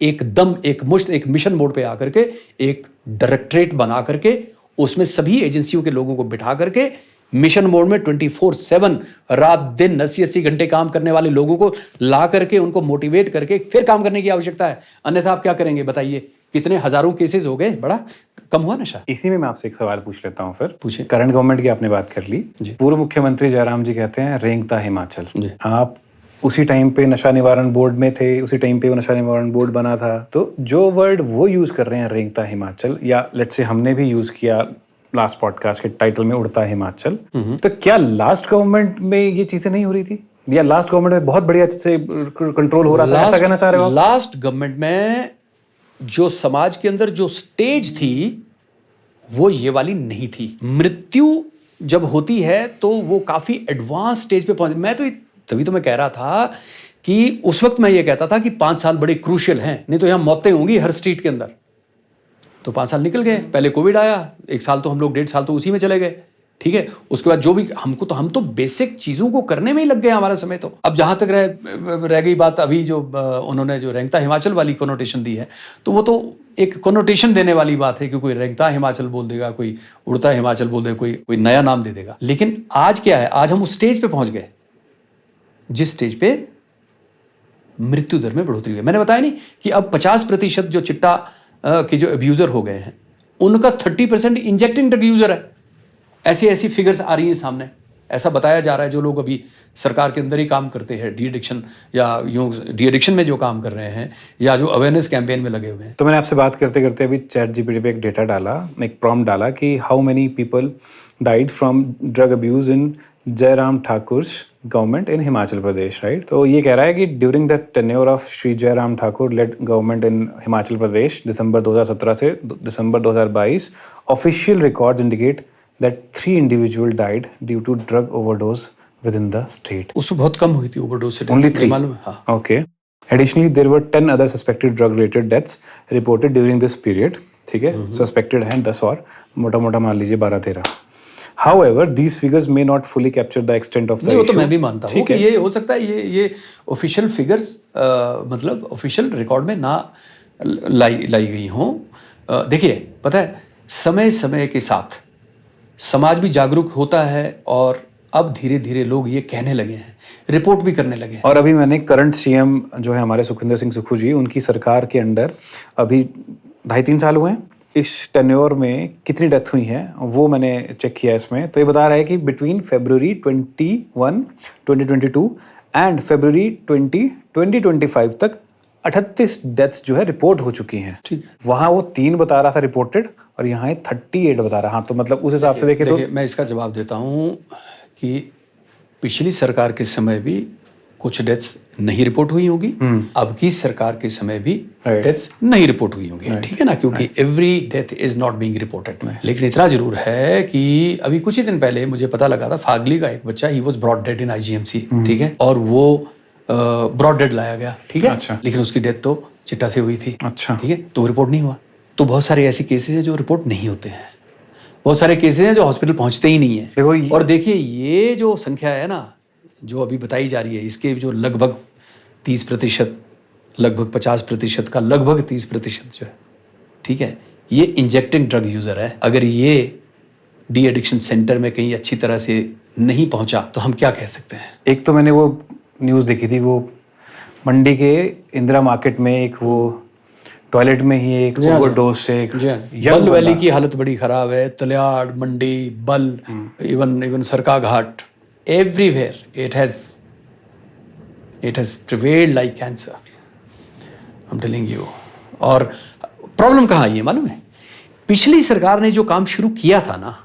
एकदम एक मिशन मोड पे आकर के, एक डायरेक्टरेट बना करके, उसमें सभी एजेंसियों के लोगों को बिठा करके मिशन मोड में 24/7 रात दिन 80 घंटे काम करने वाले लोगों को ला करके, उनको मोटिवेट करके फिर काम करने की आवश्यकता है। अन्यथा आप क्या करेंगे बताइए? कितने हजारों केसेस हो गए, बड़ा कम हुआ नशा। इसी में मैं आपसे एक सवाल पूछ लेता हूँ फिर। पूछे। करंट गवर्नमेंट की आपने बात कर ली, पूर्व मुख्यमंत्री जयराम जी कहते हैं रेंगता हिमाचल। आप उसी टाइम पे नशा निवारण बोर्ड में थे, उसी टाइम पे वो नशा निवारण बोर्ड बना था, तो जो वर्ड वो यूज कर रहे हैं रेंगता हिमाचल, या लेट्स से हमने भी यूज किया लास्ट पॉडकास्ट के टाइटल में उड़ता हिमाचल, तो क्या लास्ट गवर्नमेंट में ये चीजें नहीं हो रही थी, या लास्ट गवर्नमेंट में बहुत बढ़िया से कंट्रोल हो रहा था? ऐसा कहना चाह रहे हो? लास्ट गवर्नमेंट में जो समाज के अंदर जो स्टेज थी वो ये वाली नहीं थी। मृत्यु जब होती है तो वो काफी एडवांस स्टेज पे पहुंच। मैं तो तभी तो मैं कह रहा था कि उस वक्त मैं ये कहता था कि 5 साल बड़े क्रूशियल हैं, नहीं तो यहाँ मौतें होंगी हर स्ट्रीट के अंदर। तो 5 साल निकल गए, पहले कोविड आया, 1 साल तो हम लोग 1.5 साल तो उसी में चले गए। ठीक है, उसके बाद जो भी हम तो बेसिक चीजों को करने में ही लग गए हमारा समय। तो अब जहां तक रह गई बात, अभी जो उन्होंने जो रेंगता हिमाचल वाली कोनोटेशन दी है, तो वो तो एक कोनोटेशन देने वाली बात है कि कोई रेंगता हिमाचल बोल देगा, कोई उड़ता हिमाचल बोल देगा, कोई नया नाम दे देगा। लेकिन आज क्या है? आज हम उस स्टेज पे पहुंच गए जिस स्टेज पे मृत्यु दर में बढ़ोतरी हुई। मैंने बताया नहीं कि अब 50% जो चिट्टा के जो अब्यूजर हो गए हैं, उनका 30% इंजेक्टिंग ड्रग यूजर है। ऐसी फिगर्स आ रही हैं सामने। ऐसा बताया जा रहा है जो लोग अभी सरकार के अंदर ही काम करते हैं डी एडिक्शन या यूँ डी एडिक्शन में जो काम कर रहे हैं या जो अवेयरनेस कैंपेन में लगे हुए हैं। तो मैंने आपसे बात करते करते अभी चैट जीपीटी पे एक डेटा डाला, एक प्रॉम्प्ट डाला कि how many people died from drug abuse in Jairam Thakur government in Himachal Pradesh, right. तो ये कह रहा है कि during the tenure of Shri Jairam Thakur led government in Himachal Pradesh दिसंबर 2017 से दिसंबर 2022 official records indicate that 3 individuals died due to drug overdose within the state. उसमें बहुत कम हुई थी ओवरडोज से Only 3. मालूम है। हाँ। Okay. Additionally, there were 10 other suspected drug-related deaths reported during this period. ठीक है, suspected हैं 10 और मोटा-मोटा मान लीजिए 12-13. However, these figures may not fully capture the extent of the नहीं, वो तो issue. मैं भी मानता हूँ कि ये हो सकता है ये ऑफिशियल फिगर्स मतलब ऑफिशियल रिकॉर्ड में ना लाई गई हों। देखिए, पता है समय समय के साथ समाज भी जागरूक होता है और अब धीरे धीरे लोग ये कहने लगे हैं, रिपोर्ट भी करने लगे हैं। और अभी मैंने करंट सीएम जो है हमारे सुखविंदर सिंह सुक्खू जी, उनकी सरकार के अंडर अभी 2.5-3 साल हुए हैं, इस टेन्योर में कितनी डेथ हुई है वो मैंने चेक किया इसमें। तो ये बता रहा है कि बिटवीन फरवरी 2022 एंड फरवरी 2025 तक 38 डेथ्स जो है रिपोर्ट हो चुकी हैं। ठीक है। वहाँ वो 3 बता रहा था रिपोर्टेड और यहाँ 38 बता रहा। हाँ, तो मतलब उस हिसाब से देखें तो मैं इसका जवाब देता हूँ कि पिछली सरकार के समय भी कुछ डेथ्स नहीं रिपोर्ट हुई होगी, अब की सरकार के समय भी डेथ्स नहीं रिपोर्ट हुई होंगी। ठीक है ना, क्योंकि every death is not being reported. लेकिन इतना जरूर है कि अभी कुछ ही दिन पहले मुझे पता लगा था फागली का एक बच्चा he was brought dead in IGMC. ठीक है, और वो ब्रॉड डेड लाया गया। ठीक है। अच्छा। लेकिन उसकी डेथ तो चिट्टा से हुई थी। अच्छा। ठीक है, तो रिपोर्ट नहीं हुआ। तो बहुत सारे ऐसे केसेस हैं जो रिपोर्ट नहीं होते हैं, बहुत सारे केसेस हैं जो हॉस्पिटल पहुंचते ही नहीं है। और देखिए ये जो संख्या है ना जो अभी बताई जा रही है, इसके जो लगभग 30%, लगभग 50% का लगभग 30% जो है, ठीक है, ये इंजेक्टिंग ड्रग यूज़र है। अगर ये डी एडिक्शन सेंटर में कहीं अच्छी तरह से नहीं पहुंचा तो हम क्या कह सकते हैं। एक तो मैंने वो न्यूज़ देखी थी, वो मंडी के इंदिरा मार्केट में एक वो टॉयलेट में ही एक ओवरडोज से बल वैली की हालत बड़ी खराब है, तलियाड़, मंडी, बल, even Sarkaghat, everywhere it has prevailed like cancer, I am telling you. और प्रॉब्लम कहाँ आई है मालूम है, पिछली सरकार ने जो काम शुरू किया था ना,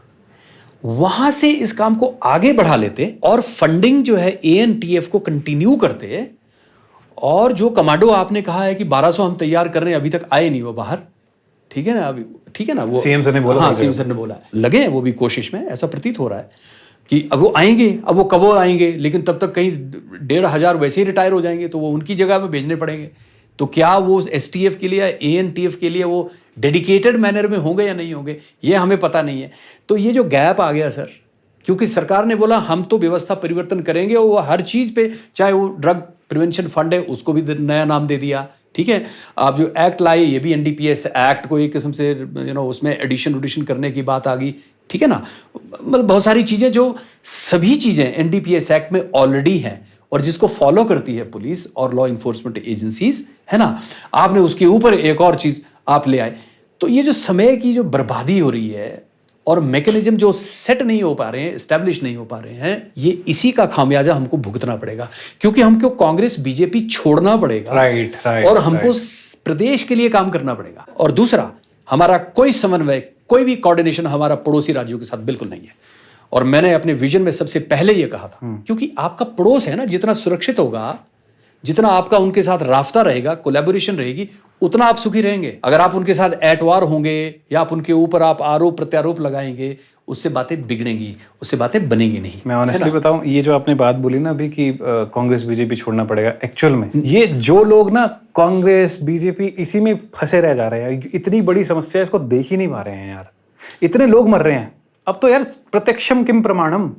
वहां से इस काम को आगे बढ़ा लेते और फंडिंग जो है ANTF को कंटिन्यू करते। और जो कमांडो आपने कहा है कि 1200 हम तैयार कर रहे हैं, अभी तक आए नहीं वो बाहर। ठीक है ना, अभी ठीक है ना, वो सीएम सर ने बोला। हाँ, सीएम सर ने बोला लगे हैं वो भी कोशिश में, ऐसा प्रतीत हो रहा है कि अब वो आएंगे। अब वो कब आएंगे, लेकिन तब तक कहीं 1,500 वैसे ही रिटायर हो जाएंगे तो वो उनकी जगह में भेजने पड़ेंगे। तो क्या वो STF के लिए, ANTF के लिए वो डेडिकेटेड मैनर में होंगे या नहीं होंगे, ये हमें पता नहीं है। तो ये जो गैप आ गया सर, क्योंकि सरकार ने बोला हम तो व्यवस्था परिवर्तन करेंगे, और वो हर चीज़ पे, चाहे वो ड्रग प्रिवेंशन फंड है उसको भी नया नाम दे दिया। ठीक है, आप जो एक्ट लाए ये भी NDPS एक्ट को एक किस्म से उसमें एडिशन करने की बात आ गई। ठीक है ना, मतलब बहुत सारी चीज़ें जो सभी चीज़ें NDPS एक्ट में ऑलरेडी हैं और जिसको फॉलो करती है पुलिस और लॉ इन्फोर्समेंट एजेंसीज, है ना, आपने उसके ऊपर एक और चीज़ आप ले आए। तो ये जो समय की जो बर्बादी हो रही है और मैकेनिज्म जो सेट नहीं हो पा रहे हैं, एस्टैब्लिश नहीं हो पा रहे हैं, ये इसी का खामियाजा हमको भुगतना पड़ेगा, क्योंकि हमको कांग्रेस BJP छोड़ना पड़ेगा। राइट। और हमको प्रदेश के लिए काम करना पड़ेगा। और दूसरा, हमारा कोई समन्वय, कोई भी कोऑर्डिनेशन हमारा पड़ोसी राज्यों के साथ बिल्कुल नहीं है। और मैंने अपने विजन में सबसे पहले ये कहा था, क्योंकि आपका पड़ोस है ना, जितना सुरक्षित होगा, जितना आपका उनके साथ राफ्ता रहेगा, कोलैबोरेशन रहेगी, उतना आप सुखी रहेंगे। अगर आप उनके साथ एटवार होंगे या आप उनके ऊपर आप आरोप प्रत्यारोप लगाएंगे, उससे बातें बिगड़ेंगी, उससे बातें बनेंगी नहीं। मैं ऑनेस्टली बताऊं, ये जो आपने बात बोली ना अभी कि कांग्रेस BJP छोड़ना पड़ेगा, एक्चुअल में ये जो लोग ना कांग्रेस BJP इसी में फंसे रह जा रहे हैं। इतनी बड़ी समस्या, इसको देख ही नहीं पा रहे हैं यार। इतने लोग मर रहे हैं, अब तो यार प्रत्यक्षम किम प्रमाणम,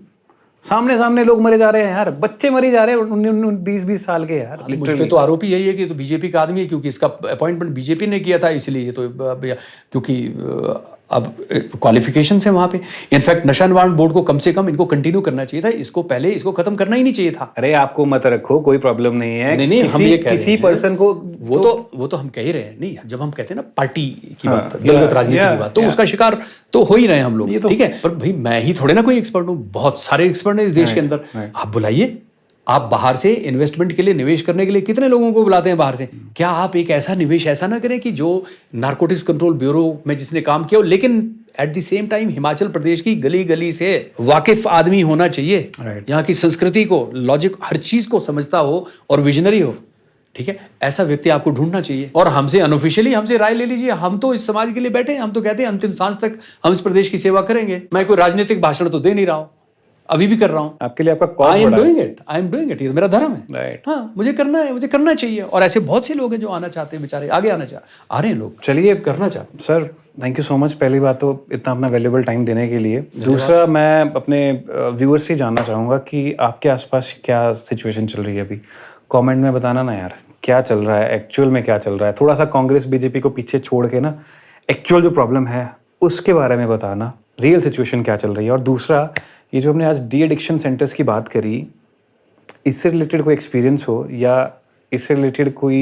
सामने सामने लोग मरे जा रहे हैं यार, बच्चे मरे जा रहे हैं 19-20 साल के यार। मुझ पे तो आरोप यही है कि तो BJP का आदमी है, क्योंकि इसका अपॉइंटमेंट BJP ने किया था, इसलिए ये तो क्योंकि अब क्वालिफिकेशन है वहाँ पे। इनफैक्ट नशा निवारण बोर्ड को कम से कम इनको कंटिन्यू करना चाहिए था, इसको पहले इसको खत्म करना ही नहीं चाहिए था। अरे आपको मत रखो, कोई प्रॉब्लम नहीं है। नहीं, हम ये कह रहे किसी हैं, पर्सन को वो तो हम कह ही रहे हैं। नहीं, जब हम कहते हैं ना पार्टी की बात, दलगत राजनीति की बात, तो उसका शिकार तो हो ही रहे हैं हम लोग, ठीक है। पर भाई मैं ही थोड़े ना कोई एक्सपर्ट हूँ, बहुत सारे एक्सपर्ट हैं इस देश के अंदर। आप बुलाइए, आप बाहर से इन्वेस्टमेंट के लिए, निवेश करने के लिए कितने लोगों को बुलाते हैं बाहर से। क्या आप एक ऐसा निवेश ऐसा ना करें कि जो नारकोटिक्स कंट्रोल ब्यूरो में जिसने काम किया हो, लेकिन at the same time Himachal Pradesh की गली गली से वाकिफ आदमी होना चाहिए, यहाँ की संस्कृति को, लॉजिक, हर चीज को समझता हो और विजनरी हो, ठीक है। ऐसा व्यक्ति आपको ढूंढना चाहिए और हमसे अनऑफिशियली हमसे राय ले लीजिए। हम तो इस समाज के लिए बैठे हैं, हम तो कहते हैं अंतिम सांस तक हम इस प्रदेश की सेवा करेंगे। मैं कोई राजनीतिक भाषण तो दे नहीं रहा हूँ, अभी भी कर रहा हूँ। आपके लिए आपका कॉज आई एम बड़ा है। डूइंग इट, ये मेरा धर्म है। राइट। हाँ, मुझे करना है, मुझे करना चाहिए। और ऐसे बहुत से लोग हैं जो आना चाहते हैं, बेचारे आगे आ रहे हैं लोग, चलिए करना चाहते हैं। Sir, thank you so much, पहली बात तो इतना अपना वैल्यूएबल टाइम देने के लिए। दूसरा, मैं अपने व्यूअर्स से जानना चाहूँगा कि आपके आसपास क्या सिचुएशन चल रही है अभी। कमेंट में बताना ना यार, क्या चल रहा है एक्चुअल में, क्या चल रहा है। थोड़ा सा कांग्रेस बीजेपी को पीछे छोड़ के ना, एक्चुअल जो प्रॉब्लम है उसके बारे में बताना, रियल सिचुएशन क्या चल रही है। और दूसरा, ये जो हमने आज डी एडिक्शन सेंटर्स की बात करी, इससे रिलेटेड कोई एक्सपीरियंस हो या इससे रिलेटेड कोई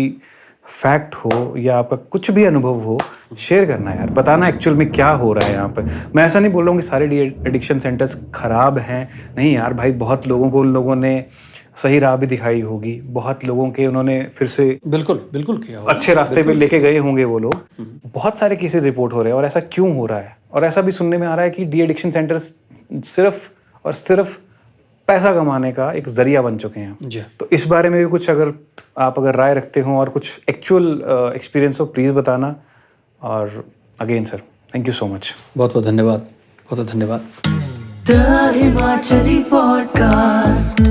फैक्ट हो या आपका कुछ भी अनुभव हो, शेयर करना यार, बताना एक्चुअल में क्या हो रहा है यहाँ पे। मैं ऐसा नहीं बोल रहा हूँ कि सारे डी एडिक्शन सेंटर्स खराब हैं, नहीं यार भाई, बहुत लोगों को उन लोगों ने सही राह भी दिखाई होगी, बहुत लोगों के उन्होंने फिर से बिल्कुल किया होगा, अच्छे रास्ते पे लेके गए होंगे वो लोग। बहुत सारे केसेस रिपोर्ट हो रहे हैं और ऐसा क्यों हो रहा है। और ऐसा भी सुनने में आ रहा है कि डी एडिक्शन सेंटर्स सिर्फ और सिर्फ पैसा कमाने का एक जरिया बन चुके हैं। जी। तो इस बारे में भी कुछ अगर राय रखते हो और कुछ एक्चुअल एक्सपीरियंस हो, प्लीज बताना। और again sir, thank you so much. बहुत बहुत धन्यवाद, बहुत बहुत धन्यवाद। The Himachali Podcast.